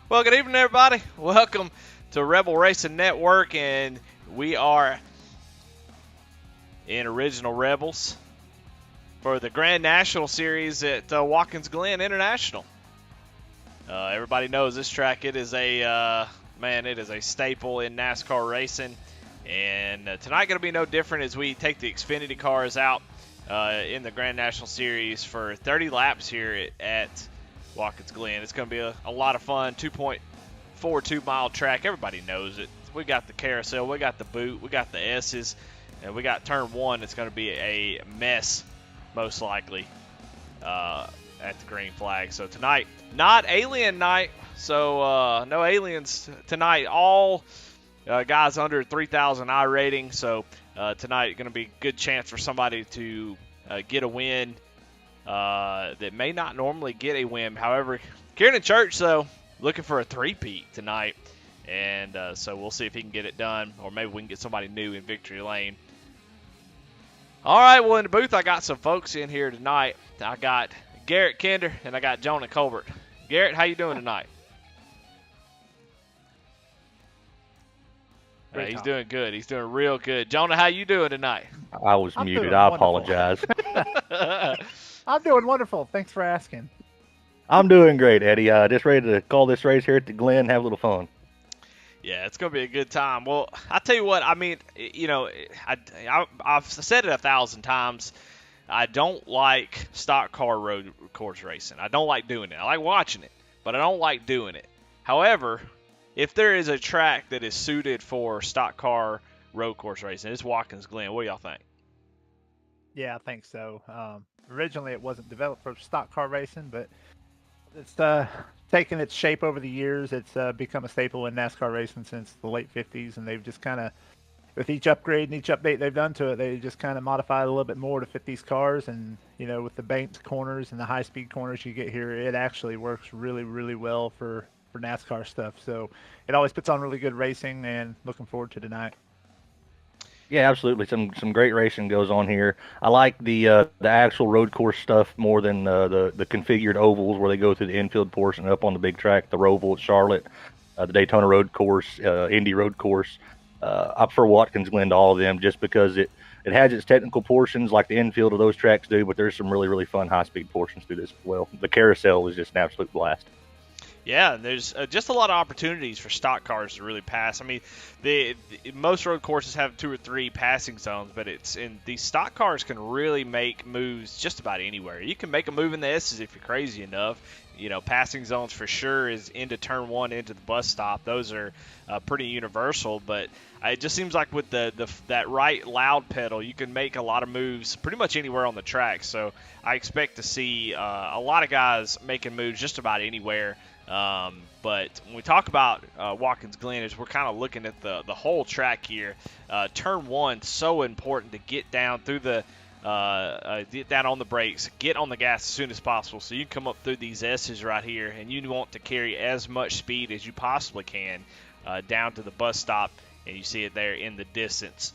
Well, good evening, everybody. Welcome to Rebel Racing Network, and we are in Original Rebels for the Grand National Series at Watkins Glen International. Everybody knows this track. It is it is a staple in NASCAR racing, and tonight going to be no different as we take the Xfinity cars out in the Grand National Series for 30 laps here at Watkins Glen. It's going to be a lot of fun. 2.42 mile track. Everybody knows it. We got the carousel, we got the boot, we got the S's, and we got turn one. It's going to be a mess, most likely, at the green flag. So tonight, not alien night. So no aliens tonight. All guys under 3,000 I rating. So tonight, going to be a good chance for somebody to get a win that may not normally get a win. However, Kieran Church, though, looking for a three-peat tonight. And so we'll see if he can get it done, or maybe we can get somebody new in victory lane. All right, well, in the booth, I got some folks in here tonight. I got Garrett Kinder, and I got Jonah Colbert. Garrett, how you doing tonight? He's doing good. He's doing real good. Jonah, how you doing tonight? I was muted. I apologize. I'm doing wonderful. Thanks for asking. I'm doing great, Eddie. Just ready to call this race here at the Glen, have a little fun. Yeah, it's going to be a good time. Well, I tell you what, I mean, you know, I've said it 1,000 times. I don't like stock car road course racing. I don't like doing it. I like watching it, but I don't like doing it. However, if there is a track that is suited for stock car road course racing, it's Watkins Glen. What do y'all think? Yeah, I think so. Originally, it wasn't developed for stock car racing, but it's taken its shape over the years. It's become a staple in NASCAR racing since the late 50s, and they've just kind of, with each upgrade and each update they've done to it, they just kind of modified a little bit more to fit these cars. And, you know, with the banked corners and the high-speed corners you get here, it actually works really, really well for NASCAR stuff. So it always puts on really good racing, and looking forward to tonight. Yeah, absolutely. Some great racing goes on here. I like the actual road course stuff more than the configured ovals where they go through the infield portion up on the big track, the Roval at Charlotte, the Daytona road course, Indy road course. I prefer Watkins Glen to all of them just because it has its technical portions like the infield of those tracks do, but there's some really, really fun high-speed portions through this as well. The carousel is just an absolute blast. Yeah, and there's just a lot of opportunities for stock cars to really pass. I mean, most road courses have 2 or 3 passing zones, but these stock cars can really make moves just about anywhere. You can make a move in the S's if you're crazy enough. You know, passing zones for sure is into turn one, into the bus stop. Those are pretty universal, but it just seems like with that right loud pedal, you can make a lot of moves pretty much anywhere on the track. So I expect to see a lot of guys making moves just about anywhere. But when we talk about Watkins Glen, is we're kind of looking at the whole track here. Turn one, so important to get down through get down on the brakes, get on the gas as soon as possible, so you can come up through these S's right here, and you want to carry as much speed as you possibly can down to the bus stop, and you see it there in the distance.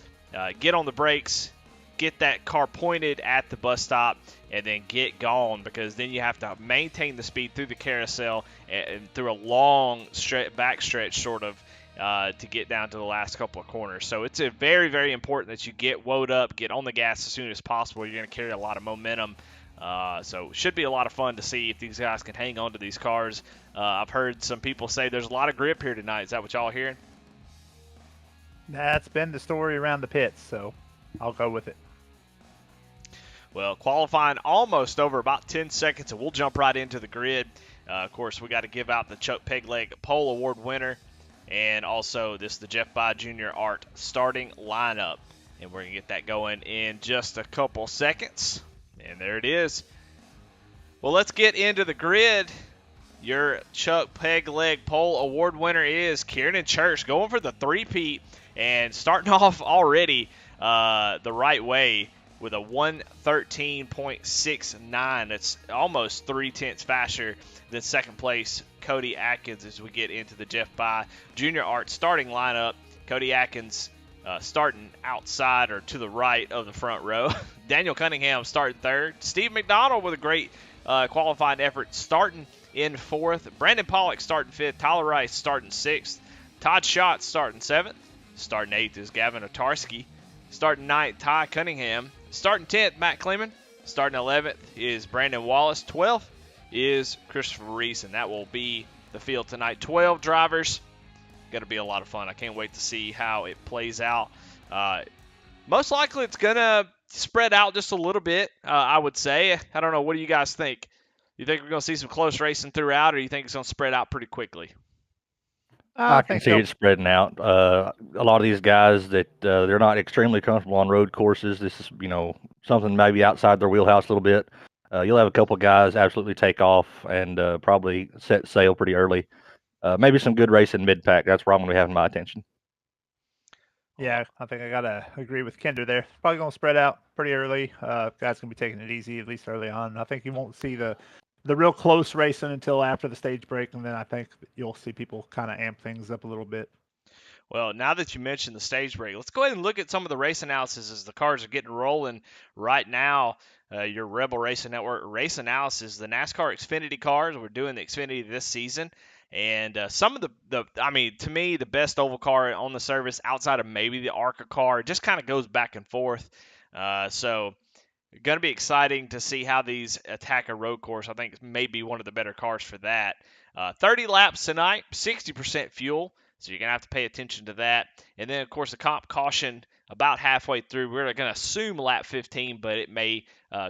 Get on the brakes, get that car pointed at the bus stop, and then get gone, because then you have to maintain the speed through the carousel and through a long backstretch sort of to get down to the last couple of corners. So it's very, very important that you get woed up, get on the gas as soon as possible. You're going to carry a lot of momentum. So it should be a lot of fun to see if these guys can hang on to these cars. I've heard some people say there's a lot of grip here tonight. Is that what y'all are hearing? That's been the story around the pits, so I'll go with it. Well, qualifying almost over, about 10 seconds, and we'll jump right into the grid. Of course, we got to give out the Chuck Pegleg Pole Award winner, and also this is the Jeff By Jr. Art starting lineup. And we're going to get that going in just a couple seconds. And there it is. Well, let's get into the grid. Your Chuck Pegleg Pole Award winner is Kieran Church, going for the three-peat and starting off already the right way with a 113.69. That's almost 3/10 faster than second place Cody Atkins as we get into the Jeff By Jr. Art starting lineup. Cody Atkins starting outside or to the right of the front row. Daniel Cunningham starting third. Steve McDonald with a great qualifying effort starting in 4th. Brandon Pollock starting 5th. Tyler Rice starting 6th. Todd Schott starting 7th. Starting 8th is Gavin Otarski. Starting 9th, Ty Cunningham. Starting 10th, Matt Kleeman. Starting 11th is Brandon Wallace. 12th is Christopher Reese, and that will be the field tonight. 12 drivers. Going to be a lot of fun. I can't wait to see how it plays out. Most likely it's going to spread out just a little bit, I would say. I don't know. What do you guys think? You think we're going to see some close racing throughout, or do you think it's going to spread out pretty quickly? I can see it spreading out. A lot of these guys that they're not extremely comfortable on road courses. This is, something maybe outside their wheelhouse a little bit. You'll have a couple of guys absolutely take off and probably set sail pretty early. Maybe some good racing mid-pack. That's where I'm going to be having my attention. Yeah, I think I got to agree with Kendra there. Probably going to spread out pretty early. Guys going to be taking it easy, at least early on. I think you won't see the real close racing until after the stage break, and then I think you'll see people kind of amp things up a little bit. Well, now that you mentioned the stage break, let's go ahead and look at some of the race analysis as the cars are getting rolling right now. Your Rebel Racing Network race analysis, the NASCAR Xfinity cars. We're doing the Xfinity this season. And some of to me, the best oval car on the service outside of maybe the ARCA car, just kind of goes back and forth. So going to be exciting to see how these attack a road course. I think may be one of the better cars for that. 30 laps tonight, 60% fuel. So you're going to have to pay attention to that. And then, of course, the comp caution about halfway through. We're going to assume lap 15, but it may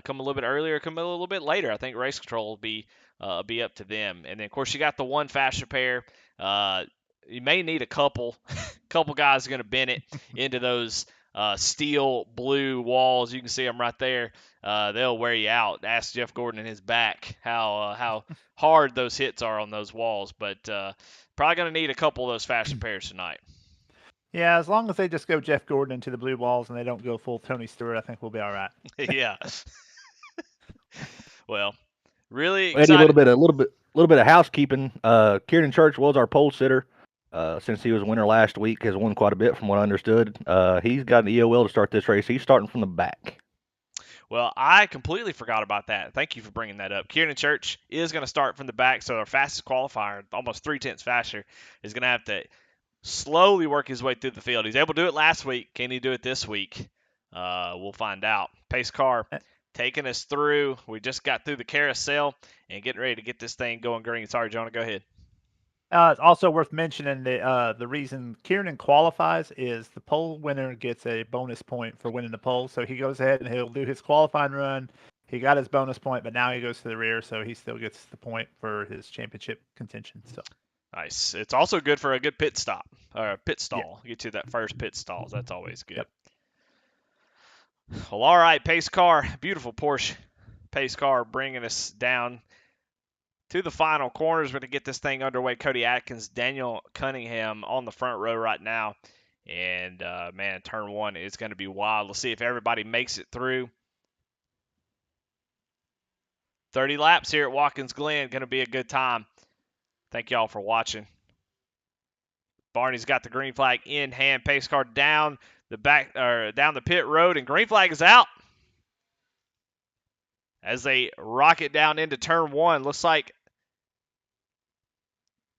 come a little bit earlier, come a little bit later. I think race control will be up to them. And then, of course, you got the one fast repair. You may need a couple guys going to bend it into those steel blue walls. You can see them right there. They'll wear you out. Ask Jeff Gordon and his back how hard those hits are on those walls. But probably going to need a couple of those fast repairs tonight. Yeah, as long as they just go Jeff Gordon into the blue walls and they don't go full Tony Stewart, I think we'll be all right. Yeah. Well, really excited. A little bit of housekeeping. Kieran Church was our pole sitter. Since he was a winner last week, has won quite a bit from what I understood. He's got an EOL to start this race. He's starting from the back. Well, I completely forgot about that. Thank you for bringing that up. Kieran Church is going to start from the back, so our fastest qualifier, almost 3/10 faster, is going to have to slowly work his way through the field. He's able to do it last week. Can he do it this week? We'll find out. Pace car taking us through. We just got through the carousel and getting ready to get this thing going green. Sorry, Jonah, go ahead. It's also worth mentioning the reason Kieran qualifies is the pole winner gets a bonus point for winning the pole. So he goes ahead and he'll do his qualifying run. He got his bonus point, but now he goes to the rear, so he still gets the point for his championship contention. So nice. It's also good for a good pit stop or a pit stall. Yeah. Get to that first pit stall. That's always good. Yep. Well, all right, pace car, beautiful Porsche pace car, bringing us down to the final corners. We're going to get this thing underway. Cody Atkins, Daniel Cunningham on the front row right now. And, man, turn one is going to be wild. Let's see if everybody makes it through. 30 laps here at Watkins Glen. Going to be a good time. Thank y'all for watching. Barney's got the green flag in hand. Pace car down the pit road, and green flag is out. As they rocket down into turn one, looks like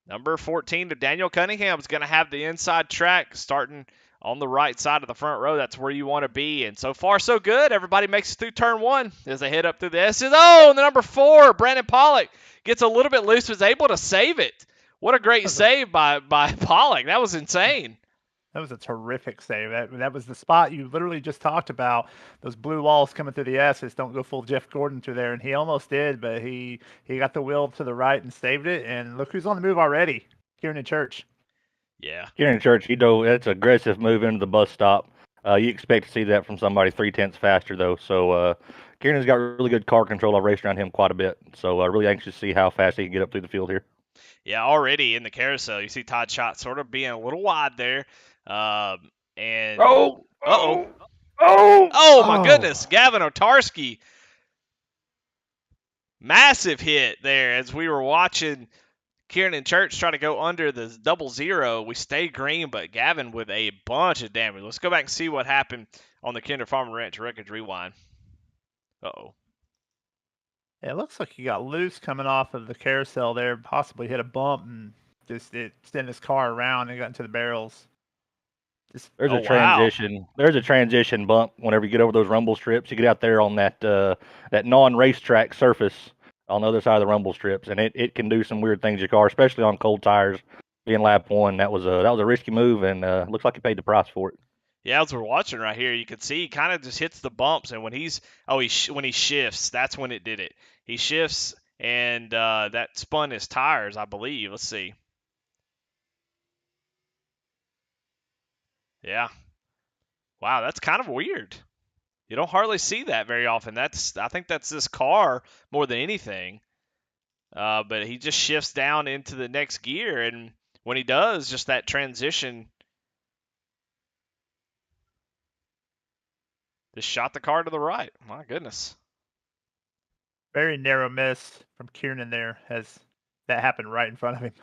number 14 to Daniel Cunningham is going to have the inside track starting on the right side of the front row. That's where you want to be. And so far, so good. Everybody makes it through turn one as they head up through the S's. Oh, and the number 4, Brandon Pollock, gets a little bit loose, was able to save it. What a great save by Pollock. That was insane. That was a terrific save. That was the spot you literally just talked about. Those blue walls coming through the S's. Don't go full Jeff Gordon through there. And he almost did, but he got the wheel to the right and saved it. And look who's on the move already. Kieran Church. Yeah. Kieran Church, that's an aggressive move into the bus stop. You expect to see that from somebody 3/10 faster, though. So Kieran's got really good car control. I've raced around him quite a bit. So really anxious to see how fast he can get up through the field here. Yeah, already in the carousel, you see Todd Schott sort of being a little wide there. My goodness, Gavin Otarski, massive hit there as we were watching Kieran Church try to go under the 00. We stayed green, but Gavin with a bunch of damage. Let's go back and see what happened on the Kinder Farmer Ranch Wreckage Rewind. It looks like he got loose coming off of the carousel there, possibly hit a bump and just it sent his car around and got into the barrels. There's Oh, a wow. transition. There's a transition bump whenever you get over those rumble strips. You get out there on that non-racetrack surface on the other side of the rumble strips, and it can do some weird things to your car, especially on cold tires. Being lap one, that was a risky move, and looks like he paid the price for it. Yeah, as we're watching right here, you can see he kind of just hits the bumps, and when when he shifts, that's when it did it. He shifts, and that spun his tires, I believe. Let's see. Yeah. Wow, that's kind of weird. You don't hardly see that very often. I think that's this car more than anything. But he just shifts down into the next gear, and when he does, just that transition just shot the car to the right. My goodness. Very narrow miss from Kieran there as that happened right in front of him.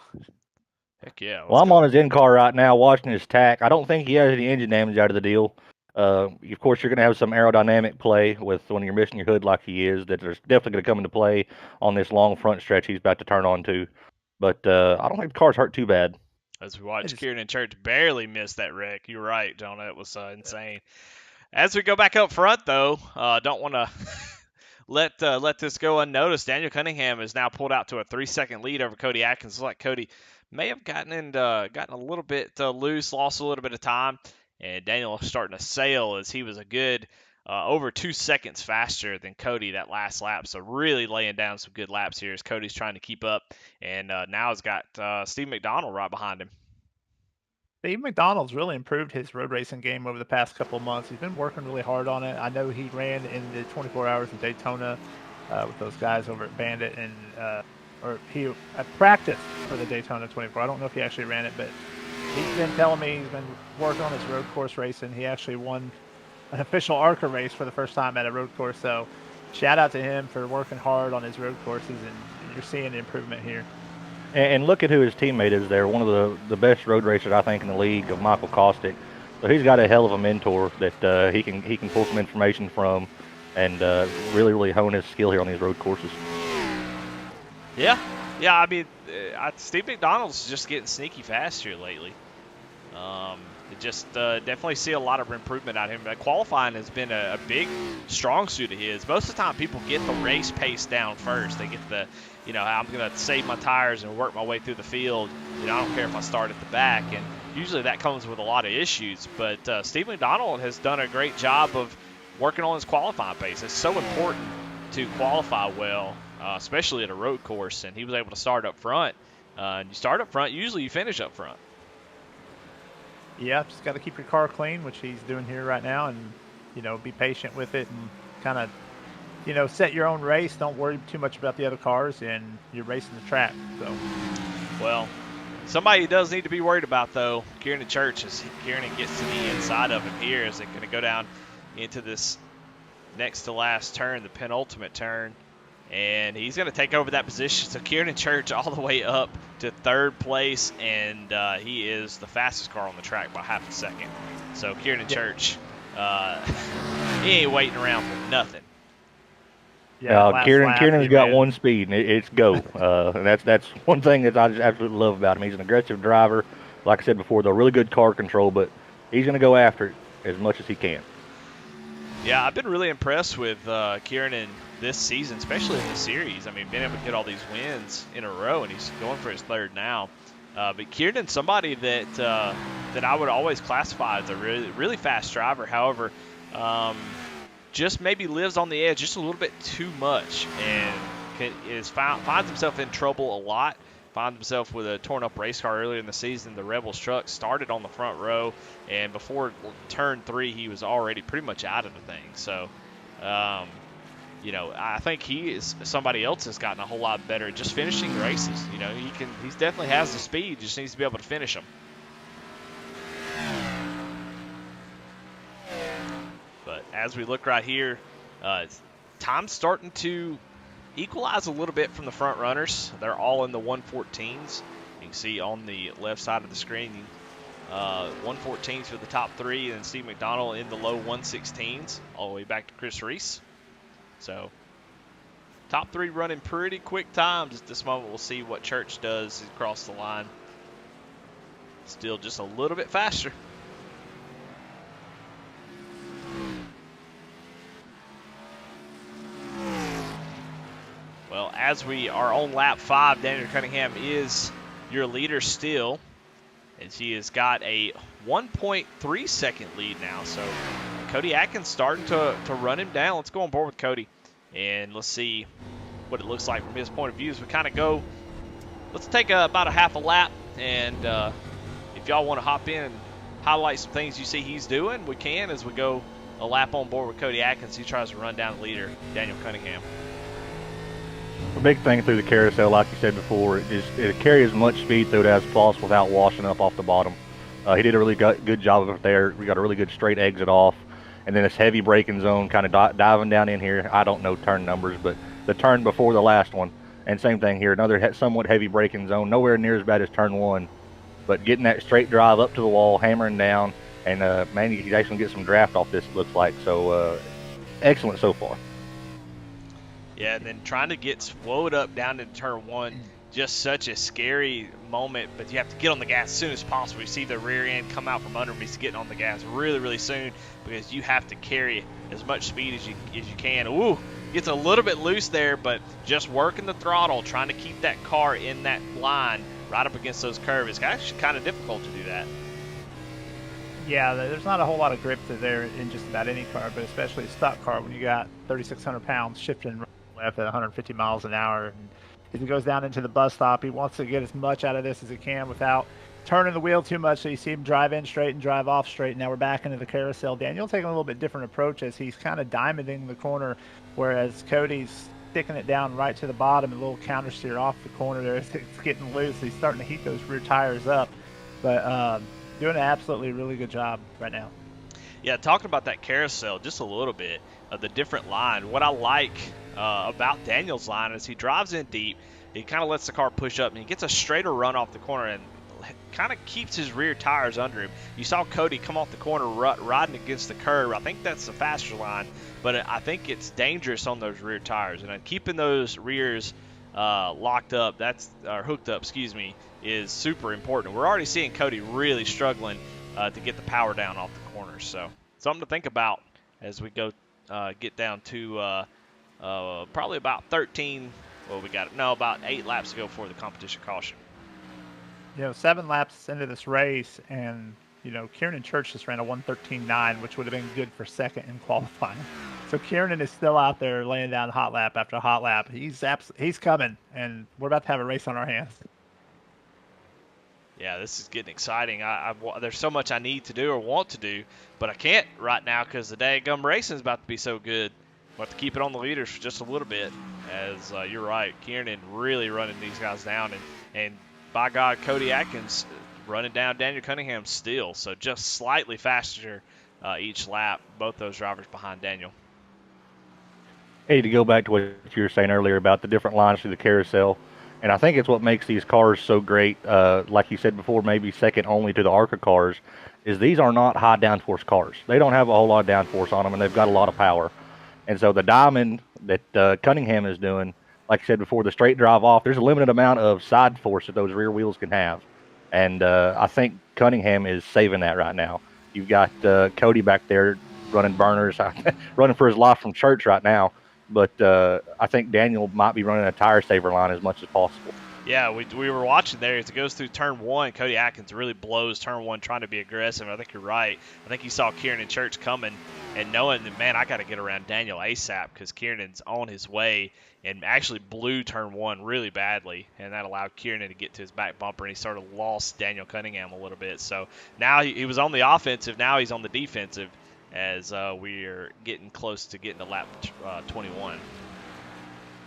Heck yeah. Well, I'm on his in car right now watching his tack. I don't think he has any engine damage out of the deal. Of course, you're going to have some aerodynamic play with when you're missing your hood like he is. That there's definitely going to come into play on this long front stretch he's about to turn on to. But I don't think the car's hurt too bad. As we watch Kieran and Church barely miss that wreck. You're right, John. That was insane. As we go back up front, though, don't want to let this go unnoticed. Daniel Cunningham is now pulled out to a 3-second lead over Cody Atkins. Looks like Cody may have gotten a little bit loose, lost a little bit of time, and Daniel starting to sail as he was a good over 2 seconds faster than Cody that last lap. So really laying down some good laps here as Cody's trying to keep up, and now has got Steve McDonald right behind him. Steve McDonald's really improved his road racing game over the past couple of months. He's been working really hard on it. I know he ran in the 24 Hours of Daytona with those guys over at Bandit, and or he practiced for the Daytona 24. I don't know if he actually ran it, but he's been telling me he's been working on his road course racing. He actually won an official ARCA race for the first time at a road course. So shout out to him for working hard on his road courses, and you're seeing the improvement here. And look at who his teammate is there. One of the best road racers, I think, in the league, of Michael Kostick. So he's got a hell of a mentor that he can pull some information from and really, really hone his skill here on these road courses. Yeah. I mean, Steve McDonald's just getting sneaky fast here lately. Just definitely see a lot of improvement out of him. Qualifying has been a big, strong suit of his. Most of the time, people get the race pace down first. They get the, I'm going to save my tires and work my way through the field. I don't care if I start at the back. And usually that comes with a lot of issues. But Steve McDonald has done a great job of working on his qualifying pace. It's so important to qualify well, especially at a road course. And he was able to start up front. And you start up front, usually you finish up front. Yeah, just got to keep your car clean, which he's doing here right now, and, be patient with it and kind of, set your own race. Don't worry too much about the other cars, and you're racing the track. So, well, somebody does need to be worried about, though, Kieran Church, as Kieran gets to the inside of him here. Is it going to go down into this next to last turn, the penultimate turn? And he's going to take over that position. So Kieran Church all the way up to third place, and he is the fastest car on the track by half a second. So Kieran Church, he ain't waiting around for nothing. Yeah, Kieran's got one speed, and it's go. And that's one thing that I just absolutely love about him. He's an aggressive driver. Like I said before, though, really good car control, but he's going to go after it as much as he can. Yeah, I've been really impressed with Kieran in this season, especially in the series. I mean, being able to get all these wins in a row, and he's going for his third now. But Kieran's somebody that I would always classify as a really, really fast driver. However, just maybe lives on the edge just a little bit too much, and finds himself in trouble a lot. Finds himself with a torn-up race car earlier in the season. The Rebels truck started on the front row, and before turn 3, he was already pretty much out of the thing. So, I think he is somebody else has gotten a whole lot better just finishing races. He definitely has the speed, just needs to be able to finish them. But as we look right here, time's starting to equalize a little bit from the front runners. They're all in the 114s. You can see on the left side of the screen, 114s for the top 3, and Steve McDonald in the low 116s, all the way back to Chris Reese. So Top 3 running pretty quick times at this moment. We'll see what Church does across the line. Still just a little bit faster. Well, as we are on lap 5, Daniel Cunningham is your leader still, as he has got a 1.3 second lead now. So Cody Atkins starting to run him down. Let's go on board with Cody, and let's see what it looks like from his point of view as we kind of go. Let's take about a half a lap, and if y'all want to hop in and highlight some things you see he's doing, we can as we go a lap on board with Cody Atkins. He tries to run down the leader, Daniel Cunningham. The big thing through the carousel, like you said before, is it carry as much speed through it as possible without washing up off the bottom. He did a really good job of it there. We got a really good straight exit off, and then this heavy braking zone kind of diving down in here. I don't know turn numbers, but the turn before the last one. And same thing here, another somewhat heavy braking zone, nowhere near as bad as turn 1, but getting that straight drive up to the wall, hammering down, and man, you can actually get some draft off this, it looks like. So excellent so far. Yeah, and then trying to get slowed up down into turn 1, just such a scary moment, but you have to get on the gas as soon as possible. You see the rear end come out from under me, he's getting on the gas really, really soon because you have to carry as much speed as you can. Ooh, gets a little bit loose there, but just working the throttle, trying to keep that car in that line right up against those curves. It's actually kind of difficult to do that. Yeah, there's not a whole lot of grip to there in just about any car, but especially a stock car when you got 3,600 pounds shifting left at 150 miles an hour. And as he goes down into the bus stop, he wants to get as much out of this as he can without turning the wheel too much, so you see him drive in straight and drive off straight. Now we're back into the carousel. Daniel taking a little bit different approach as he's kind of diamonding the corner, whereas Cody's sticking it down right to the bottom, a little counter steer off the corner there. It's getting loose. He's starting to heat those rear tires up, but doing an absolutely really good job right now. Yeah, talking about that carousel just a little bit of the different line. What I like about Daniel's line is he drives in deep. He kind of lets the car push up, and he gets a straighter run off the corner and kind of keeps his rear tires under him. You saw Cody come off the corner riding against the curb. I think that's the faster line, but I think it's dangerous on those rear tires. And keeping those rears locked up, hooked up, is super important. We're already seeing Cody really struggling to get the power down off the corners. So something to think about as we go get down to probably about 13. Well, about 8 laps to go for the competition caution. 7 laps into this race, and Kieran Church just ran a 1:13.9, which would have been good for second in qualifying. So Kieran is still out there laying down hot lap after hot lap. He's coming, and we're about to have a race on our hands. Yeah, this is getting exciting. There's so much I need to do or want to do, but I can't right now because the daggum racing is about to be so good. We'll have to keep it on the leaders for just a little bit, as you're right. Kieran really running these guys down, and by God, Cody Atkins running down Daniel Cunningham still, so just slightly faster each lap, both those drivers behind Daniel. Hey, to go back to what you were saying earlier about the different lines through the carousel, and I think it's what makes these cars so great, like you said before, maybe second only to the ARCA cars, is these are not high downforce cars. They don't have a whole lot of downforce on them, and they've got a lot of power. And so the diamond that Cunningham is doing, like I said before, the straight drive off, there's a limited amount of side force that those rear wheels can have. And I think Cunningham is saving that right now. You've got Cody back there running burners, running for his life from Church right now. But I think Daniel might be running a tire saver line as much as possible. Yeah, we were watching there as it goes through turn 1. Cody Atkins really blows turn 1 trying to be aggressive. I think you're right. I think he saw Kieran Church coming and knowing that, man, I got to get around Daniel ASAP because Kieran's on his way, and actually blew turn 1 really badly, and that allowed Kieran to get to his back bumper, and he sort of lost Daniel Cunningham a little bit. So now he was on the offensive. Now he's on the defensive as we're getting close to getting to lap 21.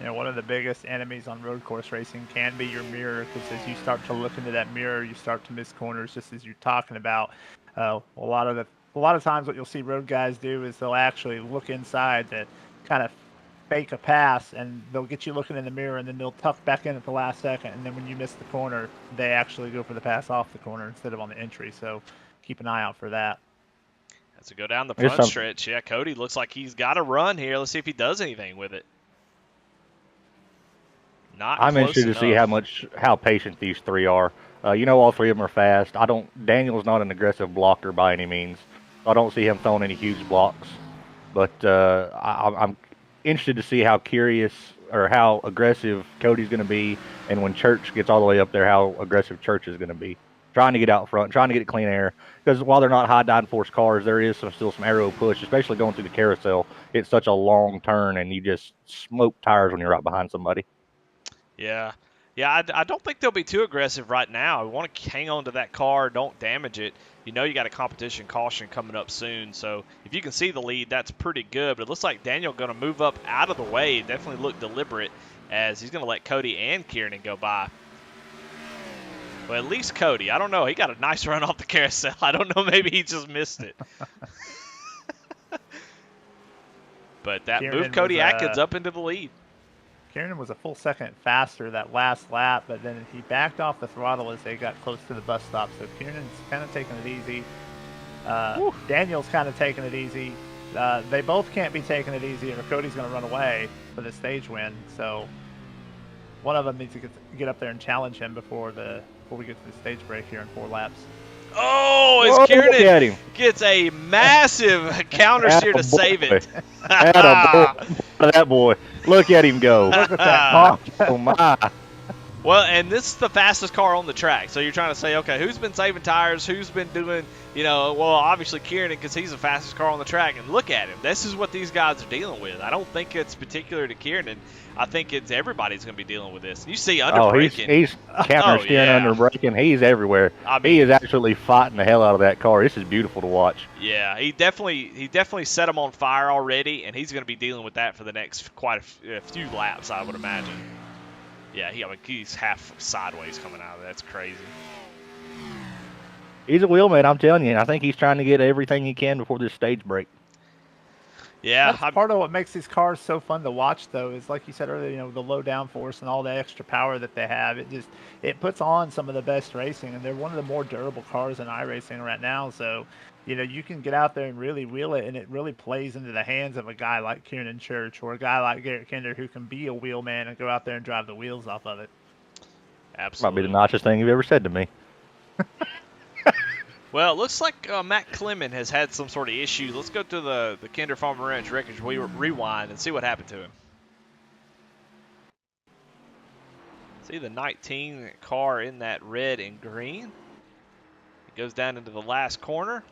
One of the biggest enemies on road course racing can be your mirror, because as you start to look into that mirror, you start to miss corners, just as you're talking about. A lot of times what you'll see road guys do is they'll actually look inside to kind of fake a pass, and they'll get you looking in the mirror, and then they'll tuck back in at the last second, and then when you miss the corner, they actually go for the pass off the corner instead of on the entry. So keep an eye out for that. As we go down the front stretch, yeah, Cody looks like he's got a run here. Let's see if he does anything with it. Not I'm close interested to see enough. how patient these three are. All three of them are fast. Daniel's not an aggressive blocker by any means. I don't see him throwing any huge blocks. But I'm interested to see how curious or how aggressive Cody's going to be, and when Church gets all the way up there, how aggressive Church is going to be. Trying to get out front, trying to get clean air. Because while they're not high downforce cars, there is still some aero push, especially going through the carousel. It's such a long turn, and you just smoke tires when you're right behind somebody. Yeah. Yeah, I don't think they'll be too aggressive right now. We want to hang on to that car, don't damage it. You know you got a competition caution coming up soon, so if you can see the lead, that's pretty good. But it looks like Daniel going to move up out of the way. Definitely look deliberate as he's going to let Cody and Kieran go by. Well, at least Cody. I don't know. He got a nice run off the carousel. I don't know. Maybe he just missed it. But that Kieran moved Cody was, Atkins up into the lead. Kieran was a full second faster that last lap, but then he backed off the throttle as they got close to the bus stop. So Kieran's kind of taking it easy. Daniel's kind of taking it easy. They both can't be taking it easy, or Cody's going to run away for the stage win. So one of them needs to get up there and challenge him before we get to the stage break here in 4 laps. Oh, as Kieran gets a massive counter steer to save it. That boy. Look at him go. Look at that. Oh, my. Well, and this is the fastest car on the track. So you're trying to say, okay, who's been saving tires? Who's been doing, well, obviously Kieran, because he's the fastest car on the track. And look at him. This is what these guys are dealing with. I don't think it's particular to Kieran. I think it's everybody's going to be dealing with this. You see under braking. He's counter steering, under braking. He's everywhere. He is absolutely fighting the hell out of that car. This is beautiful to watch. Yeah, he definitely set him on fire already, and he's going to be dealing with that for the next quite a few laps, I would imagine. Yeah, he's half sideways coming out of that. That's crazy. He's a wheelman, I'm telling you. And I think he's trying to get everything he can before this stage break. Yeah, that's part of what makes these cars so fun to watch, though, is like you said earlier, the low downforce and all the extra power that they have. It puts on some of the best racing, and they're one of the more durable cars in iRacing right now. So, you can get out there and really wheel it, and it really plays into the hands of a guy like Kieran Church or a guy like Garrett Kinder who can be a wheelman and go out there and drive the wheels off of it. Absolutely. Might be the nicest thing you've ever said to me. Well, it looks like Matt Clement has had some sort of issue. Let's go to the Kinder Farmer Ranch records. We rewind and see what happened to him. See the 19 car in that red and green. It goes down into the last corner.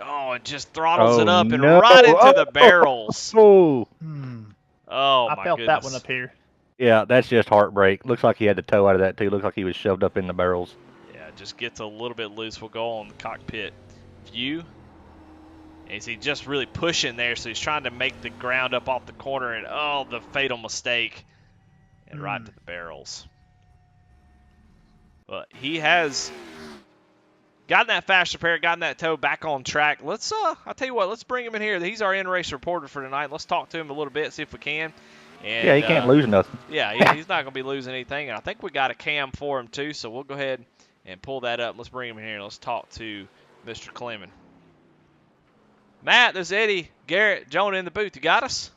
Oh, it just throttles it up and right into the barrels. Oh, my I felt goodness. that one up here. Yeah, that's just heartbreak. Looks like he had the toe out of that, too. Looks like he was shoved up in the barrels. Just gets a little bit loose. We'll go on the cockpit view. And he's just really pushing there, so he's trying to make the ground up off the corner, and the fatal mistake. And right into the barrels. But he has gotten that fast repair, gotten that toe back on track. I'll tell you what, let's bring him in here. He's our in-race reporter for tonight. Let's talk to him a little bit, see if we can. And, yeah, he can't lose nothing. Yeah, he's not going to be losing anything. And I think we got a cam for him, too, so we'll go ahead and pull that up. Let's bring him in here and let's talk to Mr. Clement. Matt, there's Eddie, Garrett, Jonah in the booth. You got us?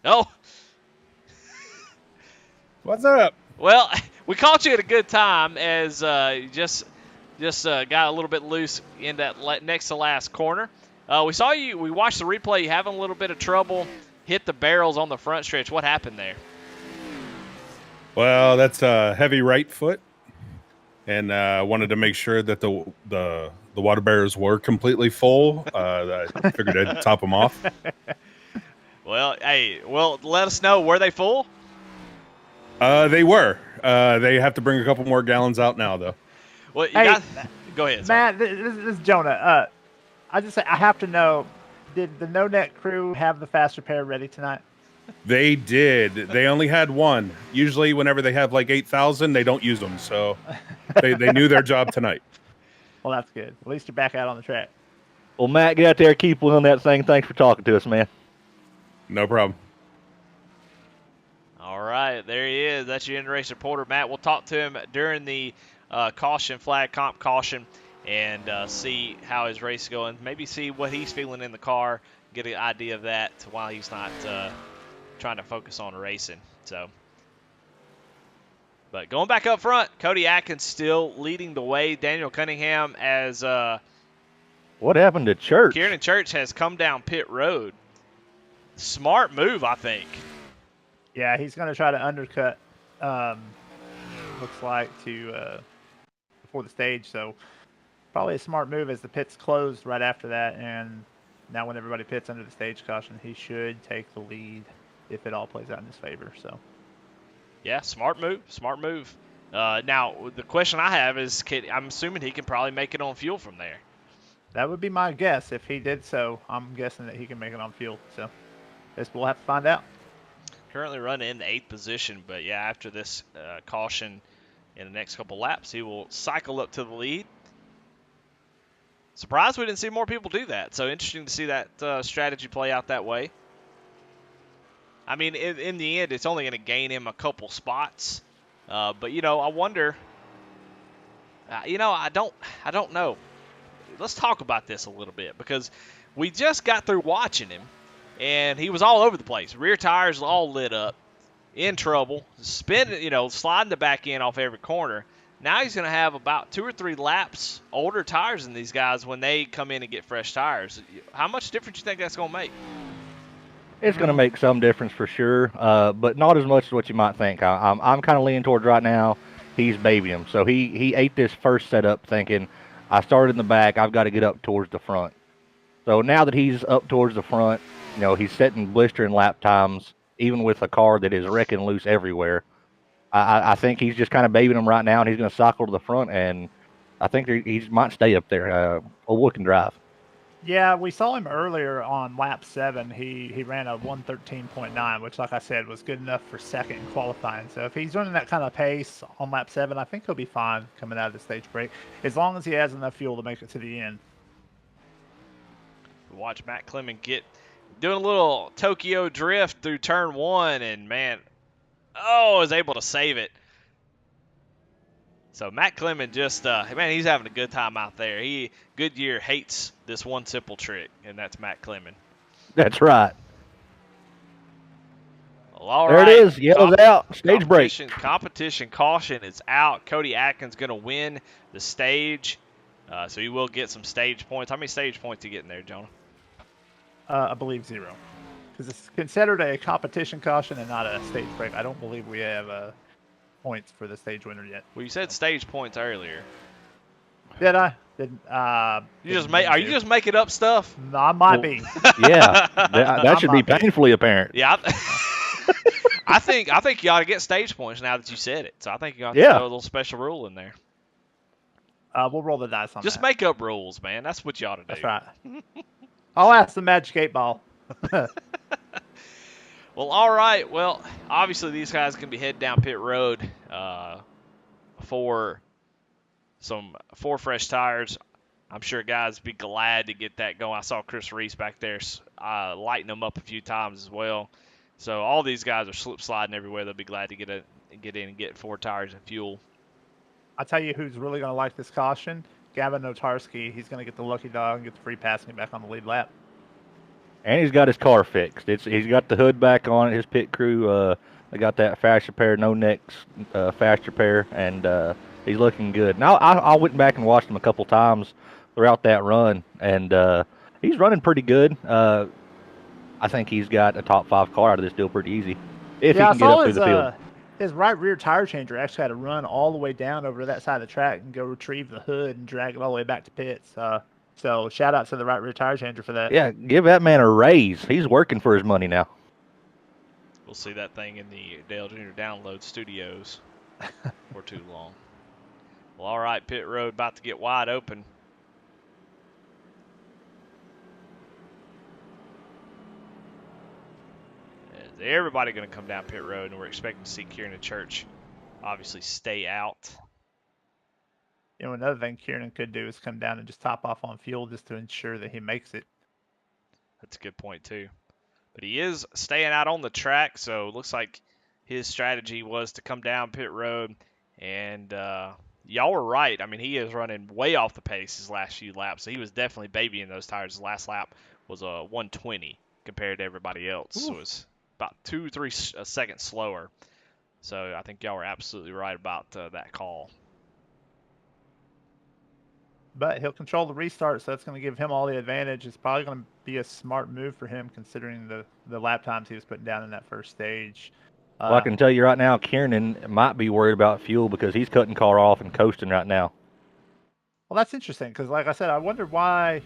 No. What's up? Well, we caught you at a good time as you just got a little bit loose in that next to last corner. We saw you. We watched the replay. You having a little bit of trouble. Hit the barrels on the front stretch. What happened there? Well, that's a heavy right foot. And I wanted to make sure that the water barriers were completely full. I figured I'd top them off. Well, let us know. Were they full? They were. They have to bring a couple more gallons out now, though. Well, go ahead. Matt, this is Jonah. I have to know, did the No Net crew have the fast repair ready tonight? They did. They only had one. Usually whenever they have like 8,000, they don't use them. So they knew their job tonight. Well, that's good. At least you're back out on the track. Well, Matt, get out there, keep wheeling that thing. Thanks for talking to us, man. No problem. All right, there he is. That's your in-race reporter, Matt. We'll talk to him during the caution flag, comp caution, and see how his race is going. Maybe see what he's feeling in the car, get an idea of that while he's not trying to focus on racing. So, but going back up front, Cody Atkins still leading the way. Daniel Cunningham as What happened to Church? Kieran Church has come down pit road. Smart move, I think. Yeah, he's going to try to undercut. Looks like to before the stage. So probably a smart move as the pits closed right after that, and now when everybody pits under the stage caution, he should take the lead if it all plays out in his favor. So. Yeah, smart move. Smart move. Now, the question I have is, I'm assuming he can probably make it on fuel from there. That would be my guess. If he did so, I'm guessing that he can make it on fuel. So, guess we'll have to find out. Currently running in the 8th position, but yeah, after this caution in the next couple laps, he will cycle up to the lead. Surprised we didn't see more people do that. So interesting to see that strategy play out that way. I mean, in the end, it's only going to gain him a couple spots. But, you know, I wonder. I don't know. Let's talk about this a little bit because we just got through watching him, and he was all over the place. Rear tires all lit up, in trouble, sliding the back end off every corner. Now he's going to have about 2 or 3 laps older tires than these guys when they come in and get fresh tires. How much difference do you think that's going to make? It's going to make some difference for sure, but not as much as what you might think. I'm kind of leaning towards right now he's babying him. So he ate this first setup thinking, I started in the back, I've got to get up towards the front. So now that he's up towards the front, he's setting blistering lap times, even with a car that is wrecking loose everywhere. I think he's just kind of babying him right now, and he's going to cycle to the front, and I think he might stay up there. Wood can drive. Yeah, we saw him earlier on lap 7. He ran a 113.9, which, like I said, was good enough for second in qualifying. So if he's running that kind of pace on lap 7, I think he'll be fine coming out of the stage break, as long as he has enough fuel to make it to the end. Watch Matt Clement doing a little Tokyo drift through turn 1, and man, is able to save it. So Matt Clement just, he's having a good time out there. Goodyear hates this one simple trick, and that's Matt Clement. That's right. Well, all there right. It is. Yellow's out. Stage break. Competition caution is out. Cody Atkins going to win the stage, so he will get some stage points. How many stage points are you getting there, Jonah? I believe 0. Because it's considered a competition caution and not a stage break. I don't believe we have points for the stage winner yet. Well, you said stage points earlier. Did I? Are you just making up stuff? No, I might be. Yeah, that should be painfully apparent. Yeah, I think you ought to get stage points now that you said it. So I think you ought to throw a little special rule in there. We'll roll the dice on that. Just make up rules, man. That's what you ought to do. That's right. I'll ask the Magic 8 Ball. Well, all right. Well, obviously these guys can be heading down pit road for fresh tires. I'm sure guys be glad to get that going. I saw Chris Reese back there lighting them up a few times as well. So all these guys are slip sliding everywhere. They'll be glad to get in and get 4 tires and fuel. I'll tell you who's really going to like this caution. Gavin Notarski. He's going to get the lucky dog and get the free passing back on the lead lap. And he's got his car fixed. He's got the hood back on it. His pit crew, they got that fast repair, no necks, fast repair, and he's looking good. Now I went back and watched him a couple times throughout that run, and he's running pretty good. I think he's got a top 5 car out of this deal pretty easy if he can get up through the field. His right rear tire changer actually had to run all the way down over to that side of the track and go retrieve the hood and drag it all the way back to pits. So shout out to the right rear tire changer for that. Yeah, give that man a raise. He's working for his money now. We'll see that thing in the Dale Jr. Download Studios for too long. Well, all right, pit road about to get wide open. Everybody going to come down pit road, and we're expecting to see Kieran Church obviously stay out. Another thing Kieran could do is come down and just top off on fuel just to ensure that he makes it. That's a good point, too. But he is staying out on the track, so it looks like his strategy was to come down pit road. And y'all were right. I mean, he is running way off the pace his last few laps. So he was definitely babying those tires. His last lap was a 120 compared to everybody else. So about 2-3 seconds slower. So I think y'all were absolutely right about that call. But he'll control the restart, so that's going to give him all the advantage. It's probably going to be a smart move for him, considering the lap times he was putting down in that first stage. Well, I can tell you right now, Kiernan might be worried about fuel because he's cutting car off and coasting right now. Well, that's interesting because, like I said, I wonder why,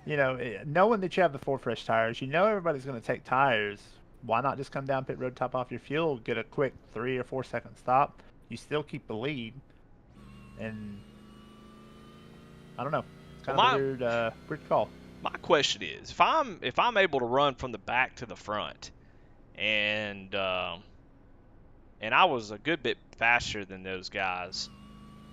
knowing that you have the 4 fresh tires, everybody's going to take tires. Why not just come down pit road, top off your fuel, get a quick 3 or 4 second stop? You still keep the lead. And I don't know. It's kind of a weird call. My question is, if I'm able to run from the back to the front, and I was a good bit faster than those guys,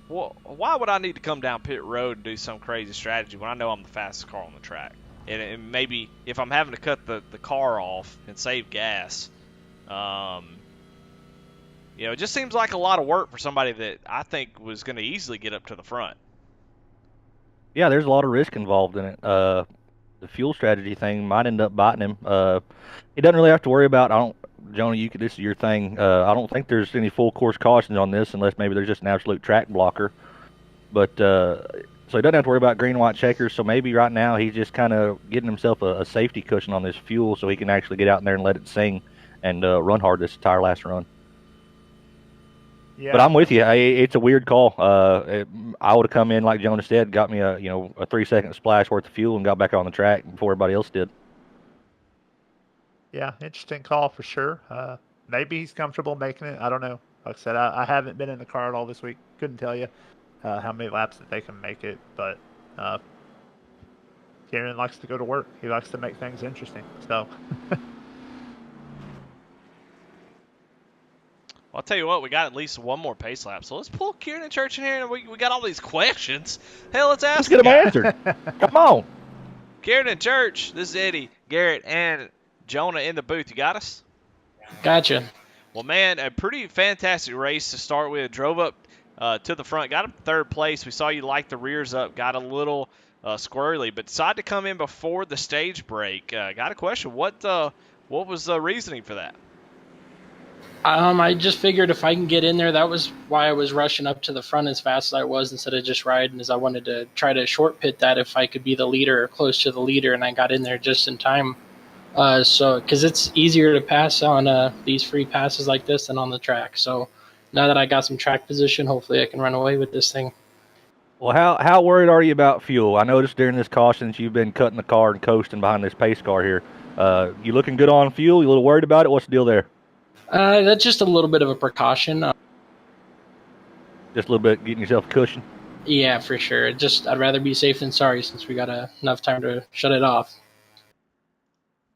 well, why would I need to come down pit road and do some crazy strategy when I know I'm the fastest car on the track? And maybe if I'm having to cut the car off and save gas, it just seems like a lot of work for somebody that I think was going to easily get up to the front. Yeah, there's a lot of risk involved in it. The fuel strategy thing might end up biting him. He doesn't really have to worry about. Jonah, this is your thing. I don't think there's any full course cautions on this, unless maybe there's just an absolute track blocker. But so he doesn't have to worry about green white checkers. So maybe right now he's just kind of getting himself a safety cushion on this fuel, so he can actually get out in there and let it sing and run hard this entire last run. Yeah. But I'm with you. It's a weird call. I would have come in like Jonah said, got me a 3-second splash worth of fuel, and got back on the track before everybody else did. Yeah, interesting call for sure. Maybe he's comfortable making it. I don't know. Like I said, I haven't been in the car at all this week. Couldn't tell you how many laps that they can make it. But Kieran likes to go to work. He likes to make things interesting. So. I'll tell you what, we got at least one more pace lap. So let's pull Kieran Church in here, and we got all these questions. Hell, let's ask Let's get them answered. Come on. Kieran Church, this is Eddie, Garrett, and Jonah in the booth. You got us? Gotcha. Well, man, a pretty fantastic race to start with. Drove up to the front, got up third place. We saw you light the rears up, got a little squirrely, but decided to come in before the stage break. Got a question. What was the reasoning for that? I just figured if I can get in there, that was why I was rushing up to the front as fast as I was instead of just riding, as I wanted to try to short pit that if I could be the leader or close to the leader, and I got in there just in time. Because it's easier to pass on these free passes like this than on the track. So now that I got some track position, hopefully I can run away with this thing. Well, how worried are you about fuel? I noticed during this caution you've been cutting the car and coasting behind this pace car here. You looking good on fuel? You a little worried about it? What's the deal there? That's just a little bit of a precaution. Just a little bit getting yourself a cushion? Yeah, for sure. I'd rather be safe than sorry since we got enough time to shut it off.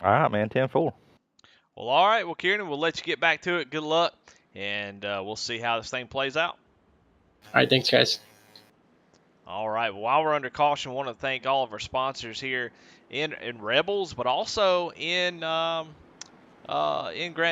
All right, man, 10-4. Well, all right. Well, Kieran, we'll let you get back to it. Good luck, and we'll see how this thing plays out. All right, thanks, guys. All right. Well, while we're under caution, I want to thank all of our sponsors here in Rebels, but also in Grand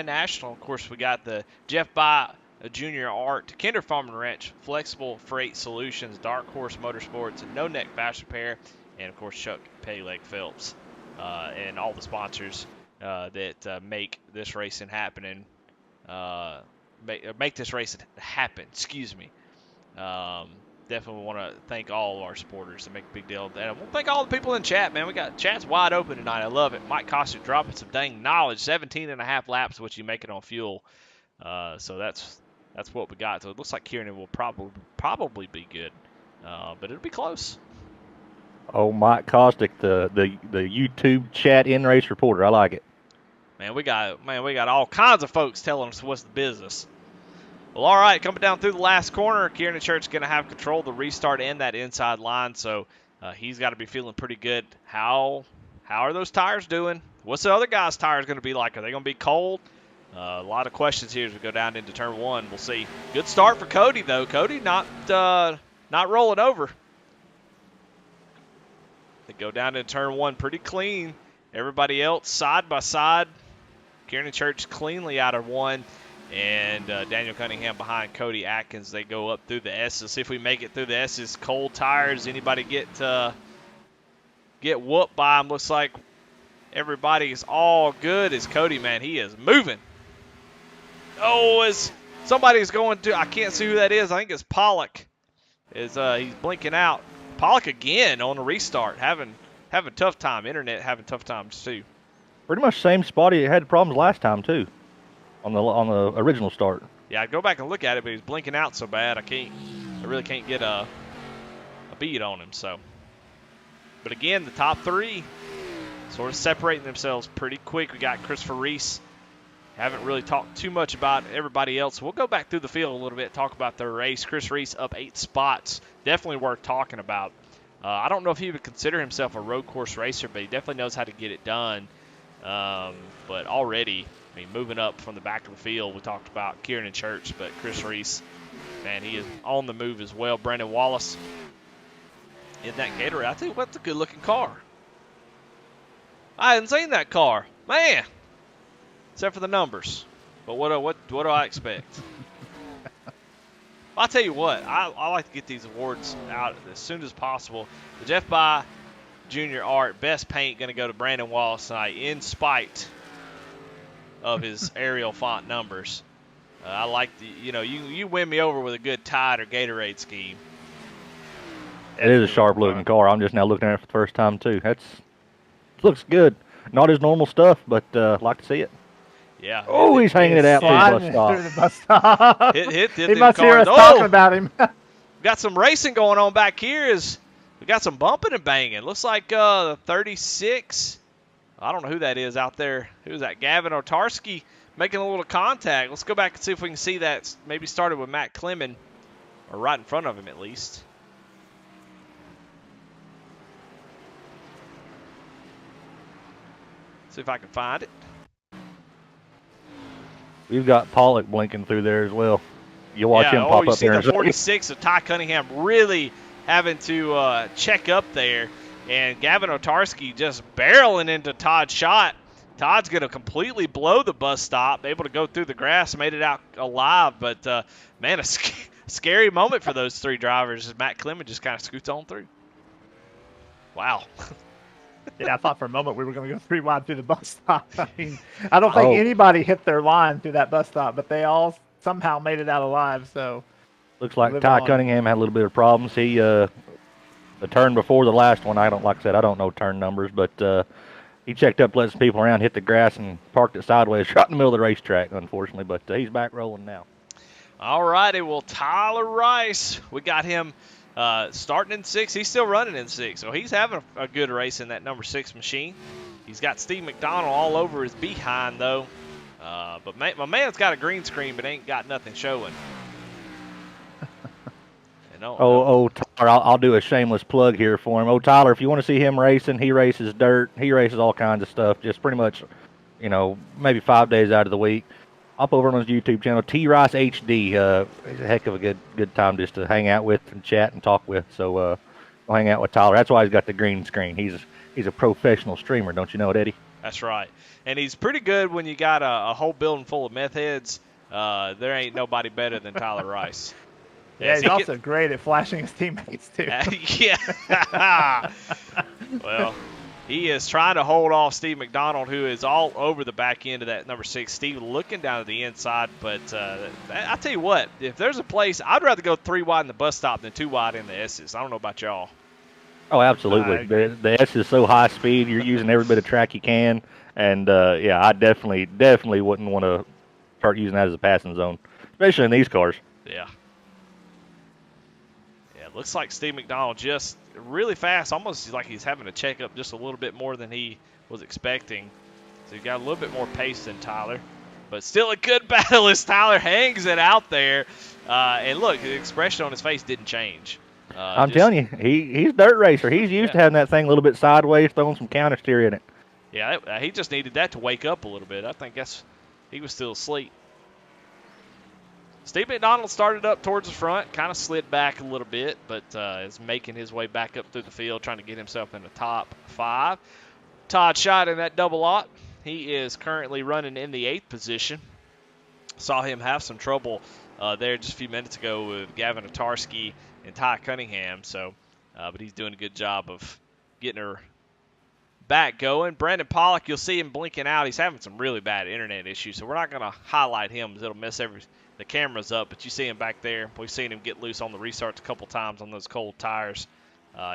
National. Of course, we got the Jeff Bye Jr. Art, Kinder Farm and Ranch, Flexible Freight Solutions, Dark Horse Motorsports, and No Neck Fashion Repair, and of course Chuck Payleg Phelps, and all the sponsors that make this racing happen and make this race happen. Excuse me. Definitely want to thank all of our supporters to make a big deal of that. And we'll thank all the people in chat, man. We got chat's wide open tonight. I love it. Mike Coster dropping some dang knowledge. 17.5 laps, what you make it on fuel. So that's what we got. So it looks like Kieran will probably be good, but it'll be close. Oh, Mike Kostick, the YouTube chat in-race reporter. I like it. Man, we got all kinds of folks telling us what's the business. Well, all right, coming down through the last corner, Kieran Church is going to have control of the restart and that inside line, so he's got to be feeling pretty good. How are those tires doing? What's the other guy's tires going to be like? Are they going to be cold? A lot of questions here as we go down into turn one. We'll see. Good start for Cody, though. Cody not rolling over. They go down into turn one pretty clean. Everybody else side by side. Kieran Church cleanly out of one. And Daniel Cunningham behind Cody Atkins. They go up through the S's. See if we make it through the S's. Cold tires. Anybody get whooped by them? Looks like Everybody's all good as Cody, man. He is moving. Oh, as somebody's going to, I can't see who that is. I think it's Pollock. He's blinking out. Pollock again on the restart, having tough time. Internet having tough times too. Pretty much same spot he had problems last time too, on the original start. Yeah, I'd go back and look at it, but he's blinking out so bad I really can't get a beat on him. So, but again, the top three sort of separating themselves pretty quick. We got Christopher Reese. Haven't really talked too much about everybody else. We'll go back through the field a little bit, talk about their race. Chris Reese up 8 spots. Definitely worth talking about. I don't know if he would consider himself a road course racer, but he definitely knows how to get it done. But already, I mean, moving up from the back of the field, we talked about Kieran Church, but Chris Reese, man, he is on the move as well. Brandon Wallace in that Gatorade. I tell you what, that's a good-looking car. I hadn't seen that car. Man. Except for the numbers. But what do I expect? I'll tell you what, I like to get these awards out as soon as possible. The Jeff By Jr. Art Best Paint going to go to Brandon Wallace tonight in spite of his Arial font numbers. I like you win me over with a good Tide or Gatorade scheme. It is a sharp looking car. I'm just now looking at it for the first time too. Looks good. Not his normal stuff, but like to see it. Yeah. Oh, he's hanging it out through the bus stop. Hit he must hear us talking about him. Got some racing going on back here. We got some bumping and banging. Looks like 36. I don't know who that is out there. Who's that? Gavin Otarski making a little contact. Let's go back and see if we can see that. Maybe started with Matt Clemon, or right in front of him at least. See if I can find it. We've got Pollock blinking through there as well. You'll watch him pop you up see there. The 46 of Ty Cunningham really having to check up there. And Gavin Otarski just barreling into Todd's shot. Todd's going to completely blow the bus stop, able to go through the grass, made it out alive. But, man, a scary moment for those three drivers as Matt Clemon just kind of scoots on through. Wow. Yeah, I thought for a moment we were going to go 3 wide through the bus stop. I mean, I don't think anybody hit their line through that bus stop, but they all somehow made it out alive. So looks like Ty Cunningham had a little bit of problems. He the turn before the last one, I don't know turn numbers, but he checked up, let some people around, hit the grass, and parked it sideways, shot in the middle of the racetrack, unfortunately. But he's back rolling now. All righty, well, Tyler Rice, we got him. Starting in 6, he's still running in 6, so he's having a good race in that number 6 machine. He's got Steve McDonald all over his behind, though. But my man's got a green screen, but ain't got nothing showing. Tyler, I'll do a shameless plug here for him. Tyler, if you want to see him racing, he races dirt. He races all kinds of stuff, just pretty much, maybe 5 days out of the week. Up over on his YouTube channel, T Rice HD. It's a heck of a good time just to hang out with and chat and talk with. So we'll hang out with Tyler. That's why he's got the green screen. He's a professional streamer, don't you know it, Eddie? That's right. And he's pretty good when you got a whole building full of meth heads. There ain't nobody better than Tyler Rice. Yeah, he's also great at flashing his teammates too. Yeah. Well. He is trying to hold off Steve McDonald, who is all over the back end of that number 6. Steve looking down to the inside, but I tell you what, if there's a place, I'd rather go 3 wide in the bus stop than 2 wide in the S's. I don't know about y'all. Oh, absolutely. The S is so high speed, you're using every bit of track you can, and I definitely wouldn't want to start using that as a passing zone, especially in these cars. Yeah. It looks like Steve McDonald just really fast, almost like he's having to check up just a little bit more than he was expecting. So he got a little bit more pace than Tyler. But still a good battle as Tyler hangs it out there. And look, the expression on his face didn't change. I'm telling you, he's a dirt racer. He's used to having that thing a little bit sideways, throwing some counter steer in it. Yeah, he just needed that to wake up a little bit. I think he was still asleep. Steve McDonald started up towards the front, kind of slid back a little bit, but is making his way back up through the field, trying to get himself in the top 5. Todd Schott in that double lot. He is currently running in the 8th position. Saw him have some trouble there just a few minutes ago with Gavin Otarski and Ty Cunningham. So, but he's doing a good job of getting her back going. Brandon Pollock, you'll see him blinking out. He's having some really bad internet issues, so we're not going to highlight him because it'll mess the cameras up. But you see him back there. We've seen him get loose on the restarts a couple times on those cold tires.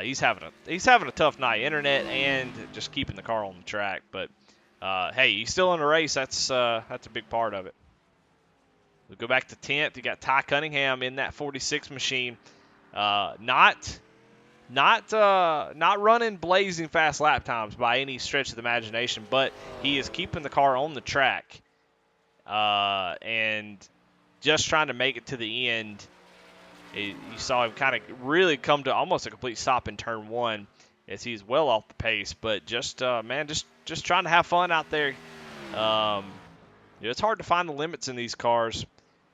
He's having a tough night, internet and just keeping the car on the track. But hey, he's still in the race. That's a big part of it. We go back to 10th. You got Ty Cunningham in that 46 machine. Not running blazing fast lap times by any stretch of the imagination, but he is keeping the car on the track and just trying to make it to the end. You saw him kind of really come to almost a complete stop in turn 1 as he's well off the pace, but just trying to have fun out there. It's hard to find the limits in these cars.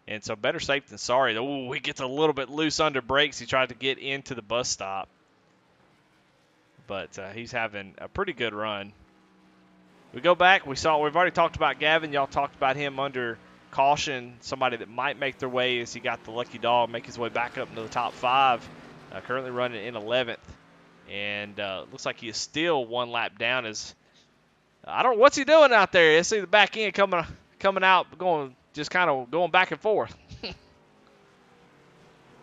And so better safe than sorry. Oh, he gets a little bit loose under brakes. He tried to get into the bus stop. But he's having a pretty good run. We go back. We've already talked about Gavin. Y'all talked about him under caution. Somebody that might make their way as he got the lucky dog, make his way back up into the top 5. Currently running in 11th. And looks like he is still one lap down. I don't know what's he doing out there. I see the back end coming out, just kind of going back and forth.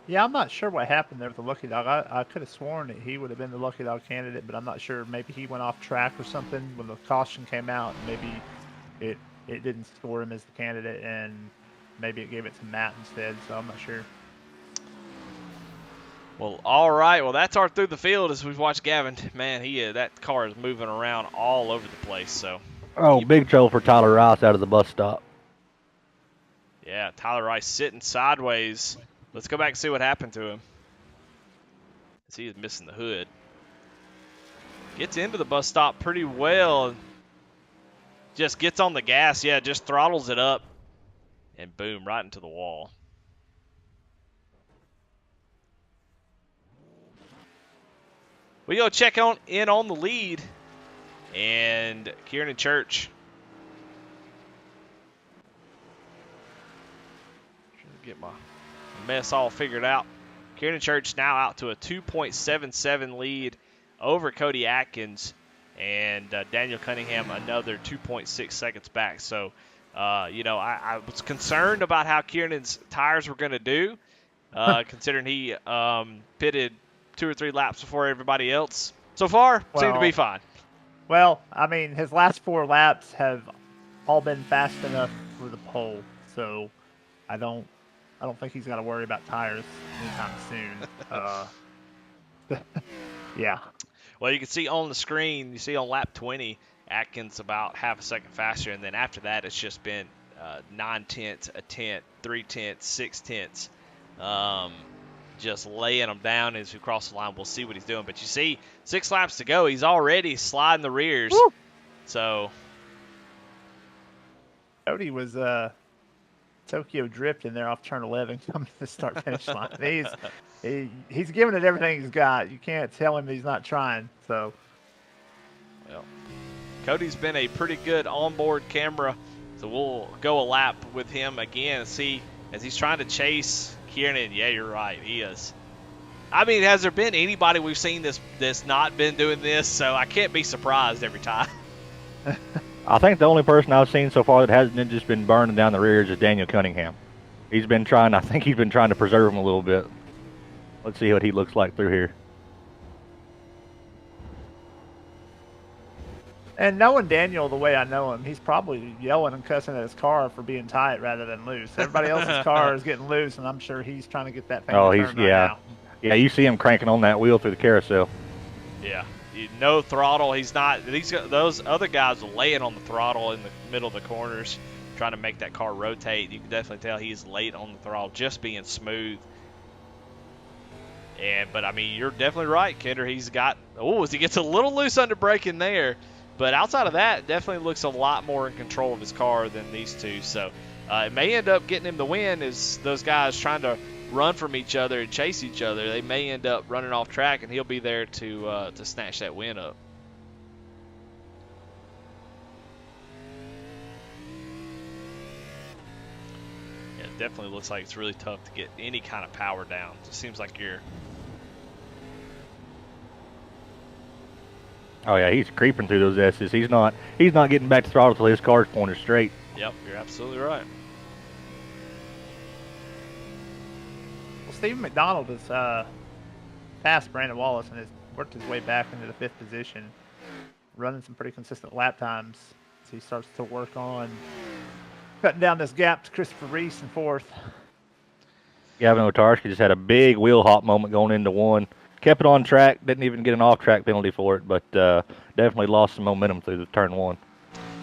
Yeah, I'm not sure what happened there with the lucky dog. I could have sworn that he would have been the lucky dog candidate, but I'm not sure. Maybe he went off track or something when the caution came out. Maybe it didn't score him as the candidate, and maybe it gave it to Matt instead. So I'm not sure. Well, all right. Well, that's our through the field as we've watched Gavin. Man, that car is moving around all over the place. So. Oh, big trouble for Tyler Rice out of the bus stop. Yeah, Tyler Rice sitting sideways. Let's go back and see what happened to him. As he is missing the hood. Gets into the bus stop pretty well. Just gets on the gas. Yeah, just throttles it up. And boom, right into the wall. We go check in on the lead. And Kieran Church. Get my mess all figured out. Kieran Church now out to a 2.77 lead over Cody Atkins, and Daniel Cunningham another 2.6 seconds back. So, I was concerned about how Kieran's tires were going to do, considering he pitted 2 or 3 laps before everybody else. So far, seemed to be fine. Well, I mean, his last 4 laps have all been fast enough for the pole, so I don't think he's got to worry about tires anytime soon. Yeah. Well, you can see on the screen, you see on lap 20, Atkins about half a second faster, and then after that, it's just been 9 tenths, a tenth, 3 tenths, 6 tenths, just laying them down as we cross the line. We'll see what he's doing. But you see, 6 laps to go, he's already sliding the rears. Woo! So Cody was Tokyo drifting there off turn 11 coming to the start finish line. He's giving it everything he's got. You can't tell him he's not trying. So, well, Cody's been a pretty good onboard camera, so we'll go a lap with him again and see as he's trying to chase Kieran. Yeah, you're right, he is. I mean, has there been anybody we've seen that's not been doing this? So I can't be surprised every time. I think the only person I've seen so far that hasn't just been burning down the rears is Daniel Cunningham. I think he's been trying to preserve him a little bit. Let's see what he looks like through here. And knowing Daniel the way I know him, he's probably yelling and cussing at his car for being tight rather than loose. Everybody else's car is getting loose, and I'm sure he's trying to get that thing to turn right now. Yeah, you see him cranking on that wheel through the carousel. Yeah. No throttle. He's not. Those other guys are laying on the throttle in the middle of the corners, trying to make that car rotate. You can definitely tell he's late on the throttle, just being smooth. But I mean, you're definitely right, Kender. He gets a little loose under braking there, but outside of that, definitely looks a lot more in control of his car than these two. So it may end up getting him the win as those guys trying to run from each other and chase each other. They may end up running off track, and he'll be there to snatch that win up. Yeah, it definitely looks like it's really tough to get any kind of power down. It seems like you're... Oh yeah, he's creeping through those S's. He's not getting back to throttle till his car's pointed straight. Yep, you're absolutely right. Well, Stephen McDonald has passed Brandon Wallace and has worked his way back into the 5th position, running some pretty consistent lap times as he starts to work on cutting down this gap to Christopher Reese in 4th. Gavin Otarski just had a big wheel hop moment going into 1. Kept it on track, didn't even get an off-track penalty for it, but definitely lost some momentum through the turn 1.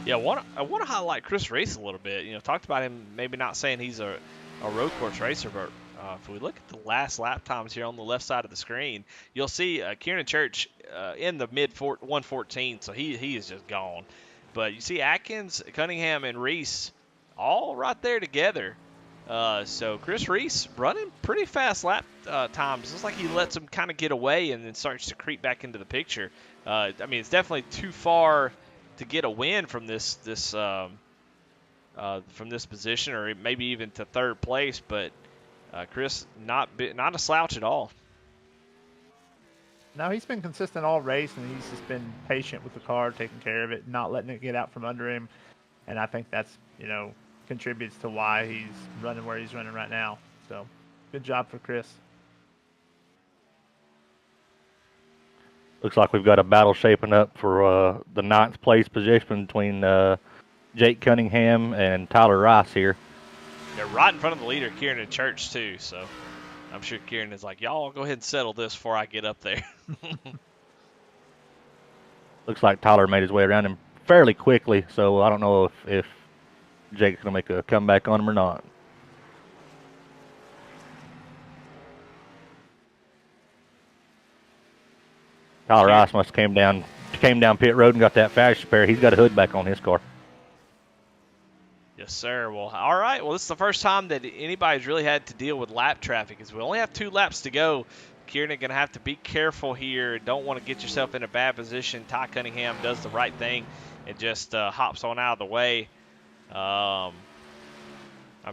Yeah, I want to highlight Chris Reese a little bit. Talked about him maybe not saying he's a road course racer, but if we look at the last lap times here on the left side of the screen, you'll see Kieran Church in the mid 114, so he is just gone. But you see Atkins, Cunningham, and Reese all right there together. So Chris Reese running pretty fast lap times. It's like he lets him kind of get away and then starts to creep back into the picture. I mean, it's definitely too far to get a win from this position, or maybe even to 3rd place. But Chris not a slouch at all. No, he's been consistent all race, and he's just been patient with the car, taking care of it, not letting it get out from under him. And I think that's contributes to why he's running where he's running right now. So good job for Chris. Looks like we've got a battle shaping up for the 9th place position between Jake Cunningham and Tyler Rice here. They're right in front of the leader, Kieran Church, too. So I'm sure Kieran is like, y'all go ahead and settle this before I get up there. Looks like Tyler made his way around him fairly quickly, so I don't know if Jake's going to make a comeback on him or not. Tyler Rice must have came down pit road and got that fast repair. He's got a hood back on his car. Yes, sir. Well, all right. Well, this is the first time that anybody's really had to deal with lap traffic, as we only have 2 laps to go. Kieran going to have to be careful here. Don't want to get yourself in a bad position. Ty Cunningham does the right thing and just hops on out of the way. I'm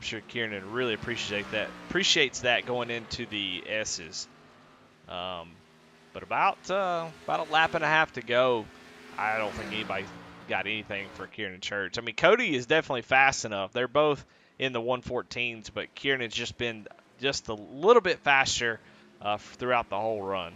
sure Kieran really appreciates that going into the S's. But about a lap and a half to go. I don't think anybody got anything for Kieran Church. I mean, Cody is definitely fast enough. They're both in the 114s, but Kieran has just been just a little bit faster throughout the whole run.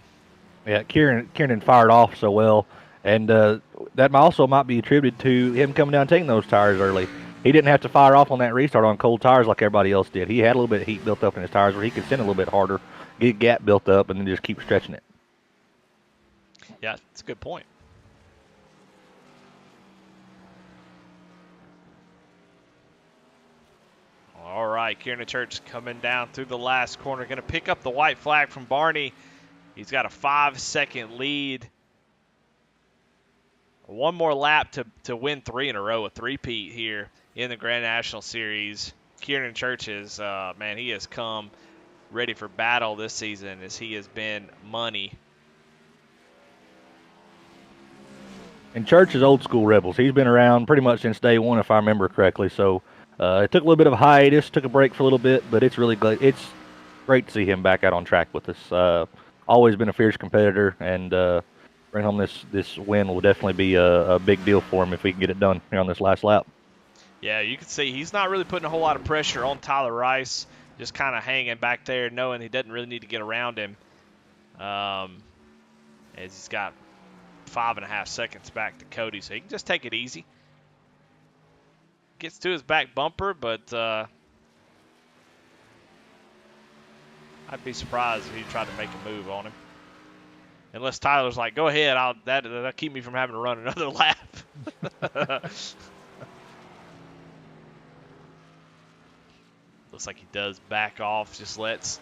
Yeah, Kieran fired off so well, and that also might be attributed to him coming down and taking those tires early. He didn't have to fire off on that restart on cold tires like everybody else did. He had a little bit of heat built up in his tires where he could send a little bit harder, get a gap built up, and then just keep stretching it. Yeah, that's a good point. All right, Kieran Church coming down through the last corner. Going to pick up the white flag from Barney. He's got a 5-second lead. One more lap to win 3 in a row, a 3-peat here in the Grand National Series. Kieran Church is, man, he has come ready for battle this season as he has been money. And Church is old school Rebels. He's been around pretty much since day one, if I remember correctly. So it took a little bit of a hiatus, took a break for a little bit, but it's really good. It's great to see him back out on track with us. Always been a fierce competitor, and bring home this win will definitely be a big deal for him if we can get it done here on this last lap. Yeah, you can see he's not really putting a whole lot of pressure on Tyler Rice, just kind of hanging back there, knowing he doesn't really need to get around him. As he's got 5.5 seconds back to Cody, so he can just take it easy. Gets to his back bumper, but I'd be surprised if he tried to make a move on him. Unless Tyler's like, go ahead, that'll keep me from having to run another lap. Looks like he does back off, just lets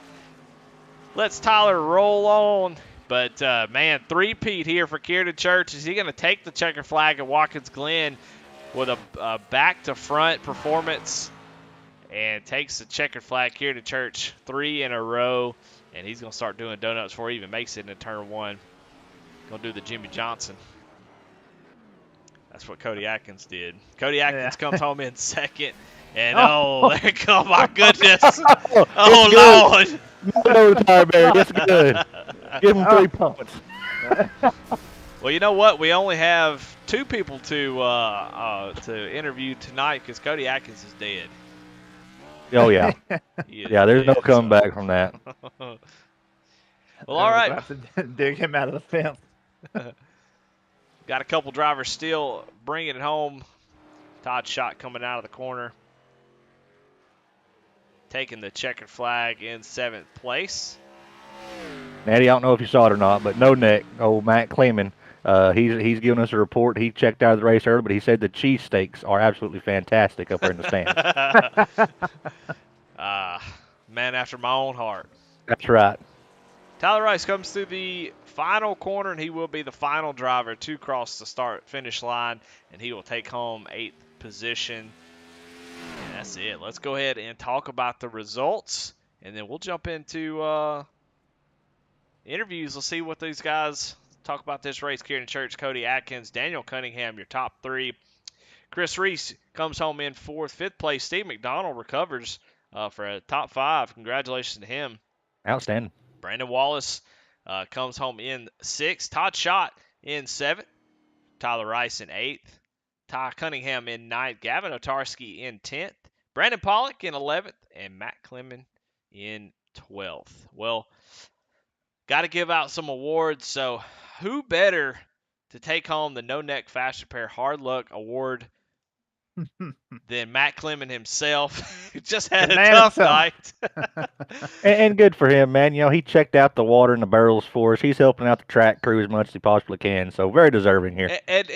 Tyler roll on. But, man, 3-peat here for Kieran Church. Is he going to take the checker flag at Watkins Glen with a back-to-front performance and takes the checkered flag? Kieran Church 3 in a row, and he's going to start doing donuts before he even makes it into turn 1. Going to do the Jimmy Johnson. That's what Cody Atkins did. Cody Atkins comes home in second. And, oh my goodness. Oh, Lord. No tire barrier. That's good. Give him 3 points. Well, you know what? We only have 2 people to interview tonight because Cody Atkins is dead. Oh yeah, He is yeah. There's no dead, coming so. back from that. Well, all right. We'll have to dig him out of the fence. Got a couple drivers still bringing it home. Todd Schott coming out of the corner, taking the checkered flag in 7th place. Natty, I don't know if you saw it or not, but no neck, old Matt Kleeman, he's giving us a report. He checked out of the race early, but he said the cheesesteaks are absolutely fantastic up there in the stands. Man after my own heart. That's right. Tyler Rice comes through the final corner, and he will be the final driver to cross the start-finish line, and he will take home 8th position. And that's it. Let's go ahead and talk about the results, and then we'll jump into interviews. Let's see what these guys talk about this race. Kieran Church, Cody Atkins, Daniel Cunningham, your top 3. Chris Reese comes home in 4th. 5th place, Steve McDonald recovers for a top 5. Congratulations to him. Outstanding. Brandon Wallace comes home in 6th. Todd Schott in 7th. Tyler Rice in 8th. Ty Cunningham in 9th. Gavin Otarski in 10th. Brandon Pollock in 11th. And Matt Clemon in 12th. Well, got to give out some awards. So who better to take home the No Neck Fast Repair Hard Luck Award than Matt Clemon himself? He just had a tough night. and good for him, man. You know, he checked out the water and the barrels for us. He's helping out the track crew as much as he possibly can. So very deserving here. And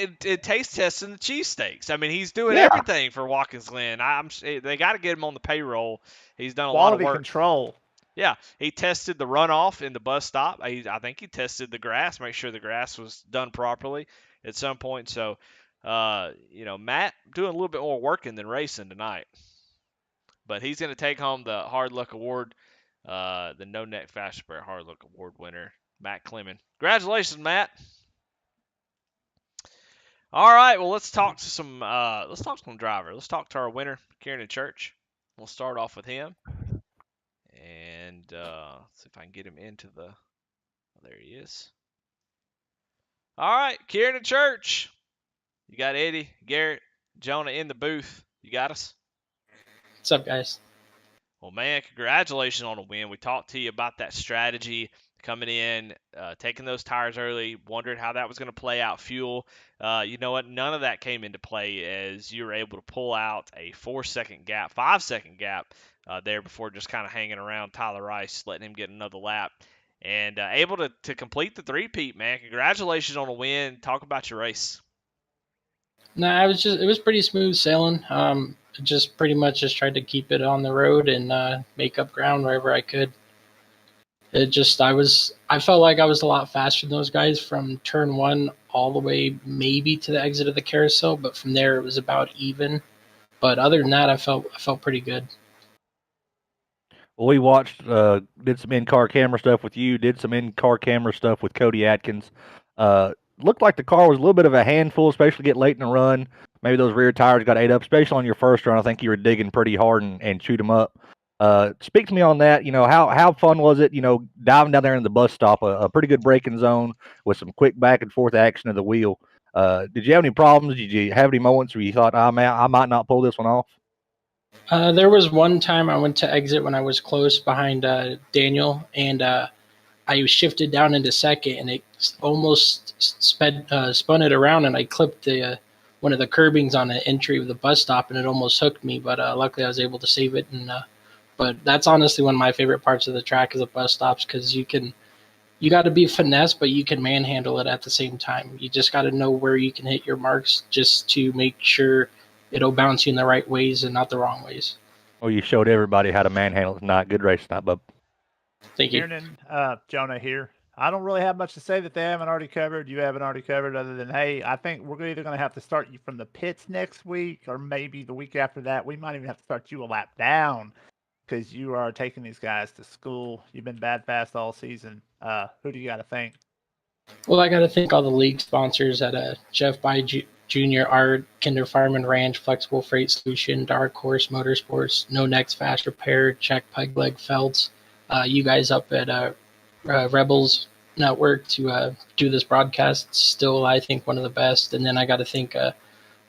taste testing the cheesesteaks. I mean, he's doing everything for Watkins Glen. They got to get him on the payroll. He's done a lot of work. Quality control. Yeah, he tested the runoff in the bus stop. I think he tested the grass, make sure the grass was done properly at some point. So, Matt doing a little bit more working than racing tonight. But he's going to take home the Hard Luck Award, the No Neck Fast Repair Hard Luck Award winner, Matt Clemon. Congratulations, Matt. All right, well, let's talk to some driver. Let's talk to our winner, Kieran Church. We'll start off with him. And let's see if I can get him into the. Oh, there he is. All right, Kieran Church. You got Eddie, Garrett, Jonah in the booth. You got us? What's up, guys? Well, man, congratulations on the win. We talked to you about that strategy coming in, taking those tires early, wondering how that was going to play out fuel. You know what? None of that came into play as you were able to pull out a 5-second gap there before just kind of hanging around Tyler Rice, letting him get another lap, and able to complete the three-peat, man. Congratulations on the win. Talk about your race. No, it was pretty smooth sailing. Just pretty much just tried to keep it on the road and make up ground wherever I could. I felt like I was a lot faster than those guys from turn 1 all the way maybe to the exit of the carousel, but from there it was about even. But other than that, I felt pretty good. Well, we watched, did some in-car camera stuff with you, did some in-car camera stuff with Cody Atkins. Looked like the car was a little bit of a handful, especially get late in the run. Maybe those rear tires got ate up, especially on your first run. I think you were digging pretty hard and chewed them up. Speak to me on that. You know, how fun was it, diving down there in the bus stop, a pretty good braking zone with some quick back and forth action of the wheel. Did you have any problems? Did you have any moments where you thought, I might not pull this one off? There was one time I went to exit when I was close behind Daniel, and I shifted down into second, and it almost spun it around, and I clipped one of the curbings on the entry of the bus stop, and it almost hooked me, but luckily I was able to save it. But that's honestly one of my favorite parts of the track is the bus stops, because you got to be finesse, but you can manhandle it at the same time. You just got to know where you can hit your marks just to make sure it'll bounce you in the right ways and not the wrong ways. Well, you showed everybody how to manhandle it tonight. Good race tonight, bub. Thank you. Kieran, Jonah here. I don't really have much to say that they haven't already covered. You haven't already covered, other than, hey, I think we're either going to have to start you from the pits next week, or maybe the week after that. We might even have to start you a lap down, because you are taking these guys to school. You've been bad fast all season. Who do you got to thank? Well, I got to thank all the league sponsors at Jeff By Jr., Art, Kinder Fireman Ranch, Flexible Freight Solution, Dark Horse Motorsports, No Next Fast Repair, Check Peg Leg Felts, you guys up at Rebels network to do this broadcast. It's still, I think, one of the best. And then I got to think, I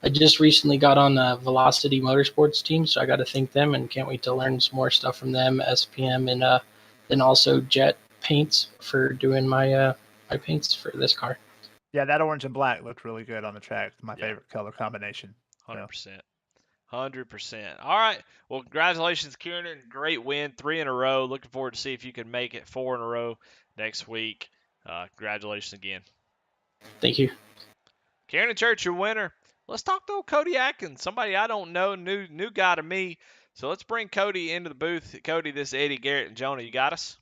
just recently got on the Velocity Motorsports team, so I got to thank them and can't wait to learn some more stuff from them, SPM, and then also Jet Paints for doing my my paints for this car. Yeah, that orange and black looked really good on the track. It's my Yeah. favorite color combination. 100%. 100%. All right. Well, congratulations, Kieran. Great win, 3 in a row. Looking forward to see if you can make it 4 in a row next week. Congratulations again. Thank you. Kieran Church, your winner. Let's talk to Cody Atkins, somebody I don't know, new guy to me. So let's bring Cody into the booth. Cody, this is Eddie, Garrett, and Jonah. You got us?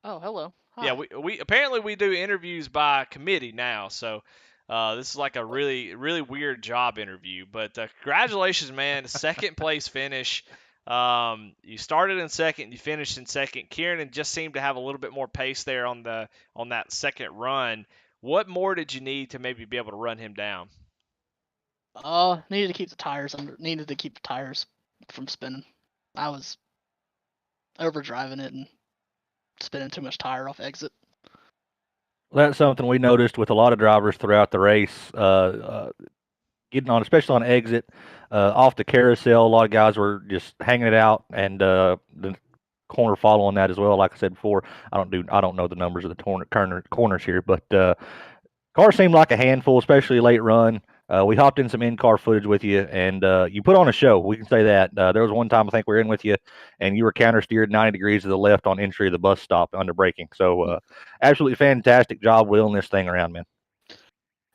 Oh, hello. Hi. Yeah, we apparently we do interviews by committee now, so this is like a really weird job interview. But congratulations, man! Second place finish. You started in second, you finished in second. Kieran just seemed to have a little bit more pace there on that second run. What more did you need to maybe be able to run him down? Needed to keep the tires from spinning. I was overdriving it and spinning too much tire off exit. That's something we noticed with a lot of drivers throughout the race. Getting on, especially on exit, off the carousel, a lot of guys were just hanging it out, and the corner following that as well. Like I said before, I don't know the numbers of the corners here, but car seemed like a handful, especially late run. We hopped in some in-car footage with you, and you put on a show. We can say that. There was one time I think we were in with you, and you were counter-steered 90 degrees to the left on entry of the bus stop under braking. So absolutely fantastic job wheeling this thing around, man.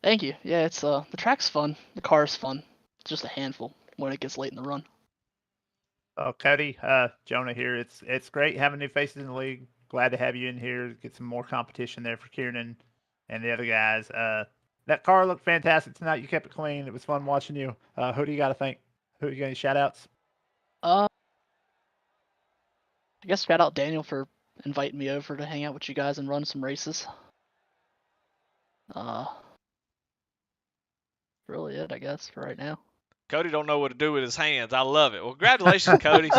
Thank you. Yeah, it's the track's fun. The car's fun. It's just a handful when it gets late in the run. Oh, Cody, Jonah here. It's great having new faces in the league. Glad to have you in here. Get some more competition there for Kieran and the other guys. That car looked fantastic tonight. You kept it clean. It was fun watching you. Who do you got to thank? Who you got any shout outs? I guess shout out Daniel for inviting me over to hang out with you guys and run some races. Really it, I guess, for right now. Cody don't know what to do with his hands. I love it. Well, congratulations, Cody.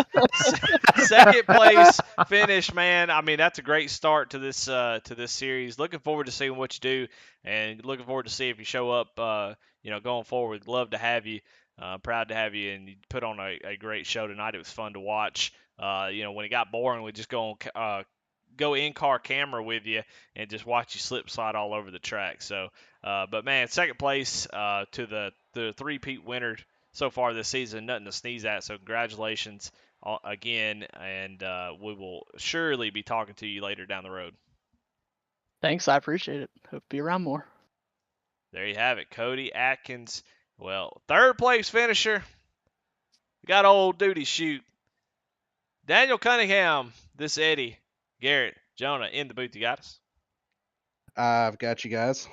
Second place finish, man. I mean, that's a great start to this series. Looking forward to seeing what you do, and looking forward to see if you show up. Going forward. Love to have you. Proud to have you, and you put on a great show tonight. It was fun to watch. When it got boring, we just go in-car camera with you and just watch you slip slide all over the track. So, but man, second place to the three-peat winner so far this season, nothing to sneeze at. So congratulations again, and we will surely be talking to you later down the road. Thanks, I appreciate it. Hope to be around more. There you have it, Cody Atkins. Well, third place finisher. We got old duty shoot. Daniel Cunningham, this Eddie, Garrett, Jonah in the booth. You got us? I've got you guys.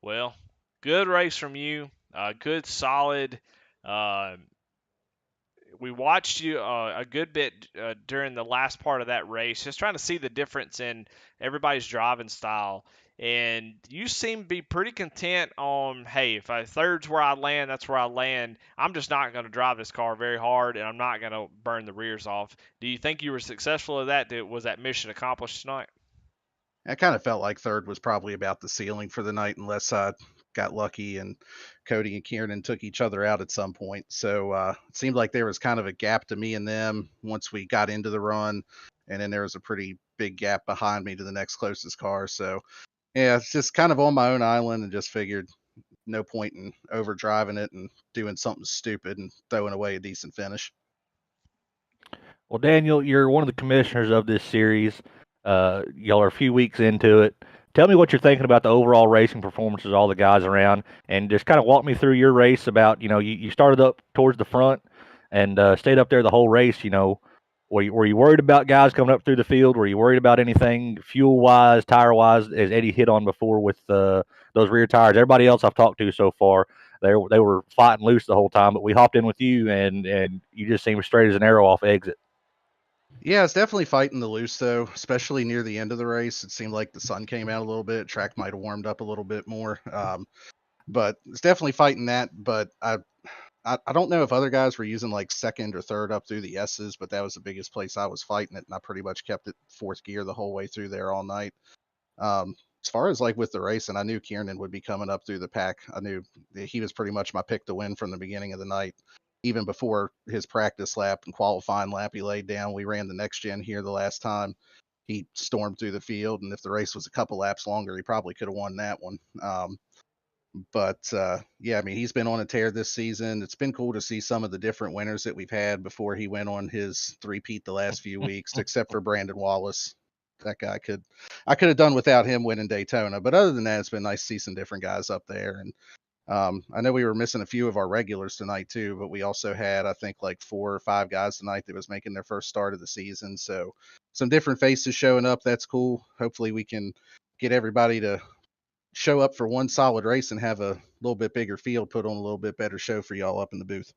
Well, good race from you. Good, solid. We watched you a good bit during the last part of that race, just trying to see the difference in everybody's driving style. And you seem to be pretty content on, hey, if third's where I land, that's where I land. I'm just not going to drive this car very hard, and I'm not going to burn the rears off. Do you think you were successful at that? Was that mission accomplished tonight? I kind of felt like third was probably about the ceiling for the night, unless I got lucky and Cody and Kieran took each other out at some point. So it seemed like there was kind of a gap to me and them once we got into the run, and then there was a pretty big gap behind me to the next closest car. So yeah, it's just kind of on my own island, and just figured no point in overdriving it and doing something stupid and throwing away a decent finish. Well, Daniel, you're one of the commissioners of this series. Y'all are a few weeks into it. Tell me what you're thinking about the overall racing performances of all the guys around, and just kind of walk me through your race about, you started up towards the front and stayed up there the whole race. Were you worried about guys coming up through the field? Were you worried about anything fuel-wise, tire-wise, as Eddie hit on before with those rear tires? Everybody else I've talked to so far, they were fighting loose the whole time, but we hopped in with you, and you just seemed straight as an arrow off exit. Yeah, it's definitely fighting the loose, though, especially near the end of the race. It seemed like the sun came out a little bit. Track might have warmed up a little bit more. But it's definitely fighting that. But I don't know if other guys were using like second or third up through the S's, but that was the biggest place I was fighting it, and I pretty much kept it fourth gear the whole way through there all night. As far as like with the racing, I knew Kiernan would be coming up through the pack. I knew that he was pretty much my pick to win from the beginning of the night. Even before his practice lap and qualifying lap he laid down, we ran the next gen here the last time. He stormed through the field, and if the race was a couple laps longer, he probably could have won that one. Yeah, I mean, he's been on a tear this season. It's been cool to see some of the different winners that we've had before he went on his three-peat the last few weeks, except for Brandon Wallace. That guy I could have done without him winning Daytona. But other than that, it's been nice to see some different guys up there. And I know we were missing a few of our regulars tonight too, but we also had, I think, like 4 or 5 guys tonight that was making their first start of the season. So some different faces showing up. That's cool. Hopefully we can get everybody to show up for one solid race and have a little bit bigger field, put on a little bit better show for y'all up in the booth.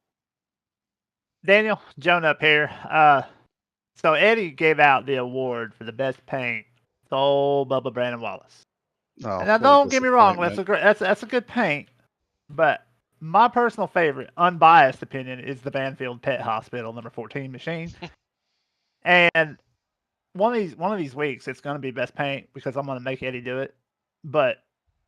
Daniel, Joan up here. So Eddie gave out the award for the best paint to old Bubba Brandon Wallace. Oh, now, don't get me wrong, that's a good paint, but my personal favorite, unbiased opinion, is the Banfield Pet Hospital number 14 machine. And one of these weeks, it's going to be best paint because I'm going to make Eddie do it. But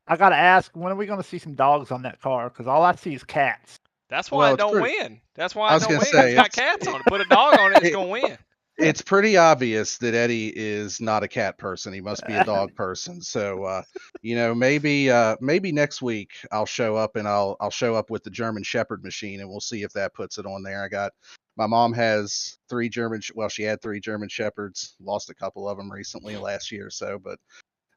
I got to ask, when are we going to see some dogs on that car? Because all I see is cats. That's why I don't win. That's why I don't win. Say, it's got cats on it. Put a dog on it, it's going to win. It's pretty obvious that Eddie is not a cat person. He must be a dog person. So, maybe next week I'll show up and I'll show up with the German Shepherd machine and we'll see if that puts it on there. My mom has 3 she had 3 German Shepherds, lost a couple of them recently last year or so, but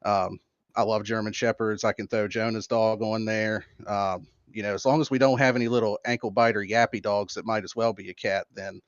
I love German Shepherds. I can throw Jonah's dog on there. As long as we don't have any little ankle biter yappy dogs that might as well be a cat, then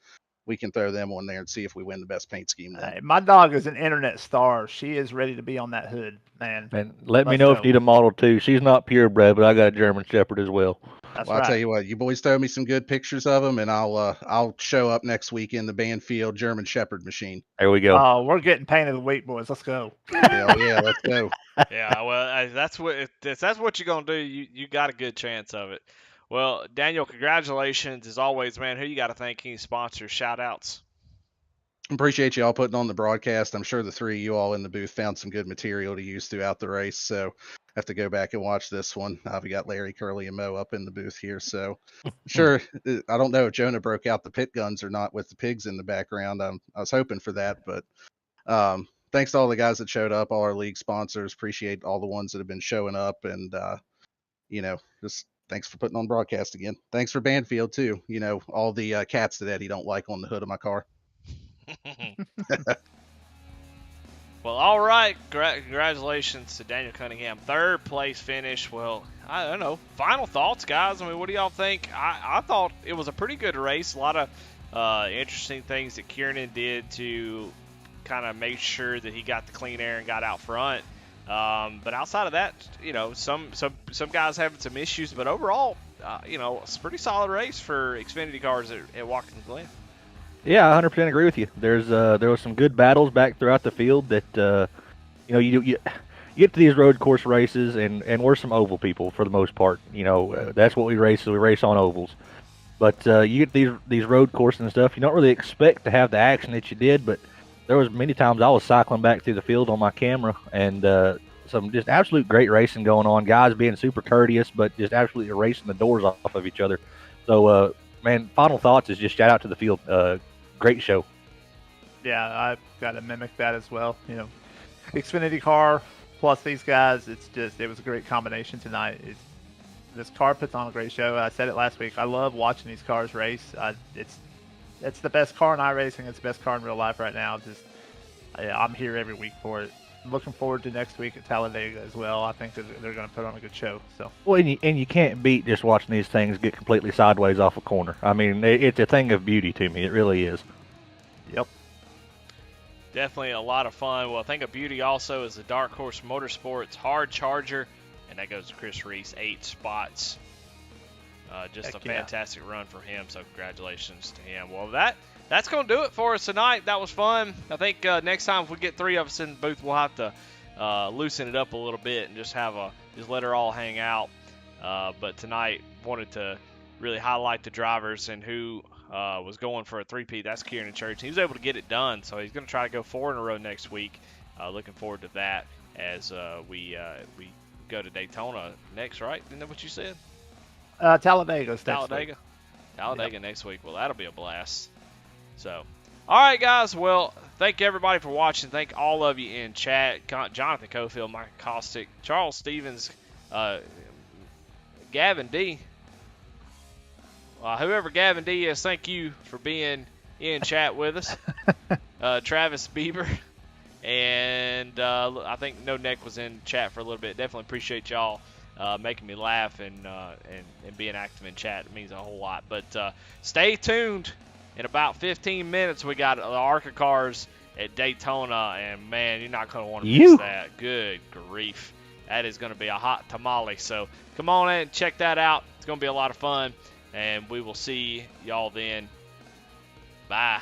we can throw them on there and see if we win the best paint scheme. Hey, my dog is an internet star. She is ready to be on that hood, man. And let me know if you need a model too. She's not purebred, but I got a German Shepherd as well. That's right. I'll tell you what, you boys throw me some good pictures of them, and I'll show up next week in the Banfield German Shepherd machine. There we go. Oh, we're getting painted the week, boys. Let's go. Hell yeah, let's go. Yeah, well, that's what you're gonna do. You got a good chance of it. Well, Daniel, congratulations as always, man. Who you got to thank? Any sponsors, shout outs? Appreciate you all putting on the broadcast. I'm sure the 3 of you all in the booth found some good material to use throughout the race. So I have to go back and watch this one. We got Larry, Curly, and Mo up in the booth here. So sure, I don't know if Jonah broke out the pit guns or not with the pigs in the background. I was hoping for that, but thanks to all the guys that showed up, all our league sponsors. Appreciate all the ones that have been showing up, and just thanks for putting on broadcast again. Thanks for Banfield too. All the cats that Eddie don't like on the hood of my car. Well, all right. Congratulations to Daniel Cunningham. 3rd place finish. Well, I don't know. Final thoughts, guys. I mean, what do y'all think? I thought it was a pretty good race. A lot of interesting things that Kiernan did to kind of make sure that he got the clean air and got out front. But outside of that, some guys having some issues. But overall, it's a pretty solid race for Xfinity cars at Watkins Glen. Yeah, I 100% agree with you. There was some good battles back throughout the field that, you get to these road course races, and we're some oval people for the most part. That's what we race, so we race on ovals. But you get these road courses and stuff, you don't really expect to have the action that you did, but there was many times I was cycling back through the field on my camera, and some just absolute great racing going on. Guys being super courteous, but just absolutely erasing the doors off of each other. So, man, final thoughts is just shout out to the field. Great show. Yeah, I've got to mimic that as well. Xfinity car plus these guys, it was a great combination tonight. This car puts on a great show. I said it last week. I love watching these cars race. It's the best car in iRacing. It's the best car in real life right now. I'm here every week for it. I'm looking forward to next week at Talladega as well. I think they're going to put on a good show. So. Well, and you can't beat just watching these things get completely sideways off a corner. I mean, it's a thing of beauty to me. It really is. Yep. Definitely a lot of fun. Well, a thing of beauty also is the Dark Horse Motorsports Hard Charger, and that goes to Chris Reese, 8 spots. Just a fantastic run for him, so congratulations to him. Well, that's going to do it for us tonight. That was fun. I think next time if we get 3 of us in the booth, we'll have to loosen it up a little bit and just let her all hang out. But tonight, wanted to really highlight the drivers and who was going for a 3-peat. That's Kieran Church. He was able to get it done, so he's going to try to go 4 in a row next week. Looking forward to that. as we go to Daytona next, right? Isn't that what you said? Talladega's Talladega. Talladega next week. Well, that'll be a blast. So, all right, guys. Well, thank everybody for watching. Thank all of you in chat. Jonathan Cofield, Mike Caustic, Charles Stevens, Gavin D. Whoever Gavin D is, thank you for being in chat with us. Travis Bieber. And I think No Neck was in chat for a little bit. Definitely appreciate y'all making me laugh and being active in chat. It means a whole lot. But stay tuned. In about 15 minutes, we got the ARCA cars at Daytona. And, man, you're not going to want to miss that. Good grief. That is going to be a hot tamale. So come on in and check that out. It's going to be a lot of fun. And we will see y'all then. Bye.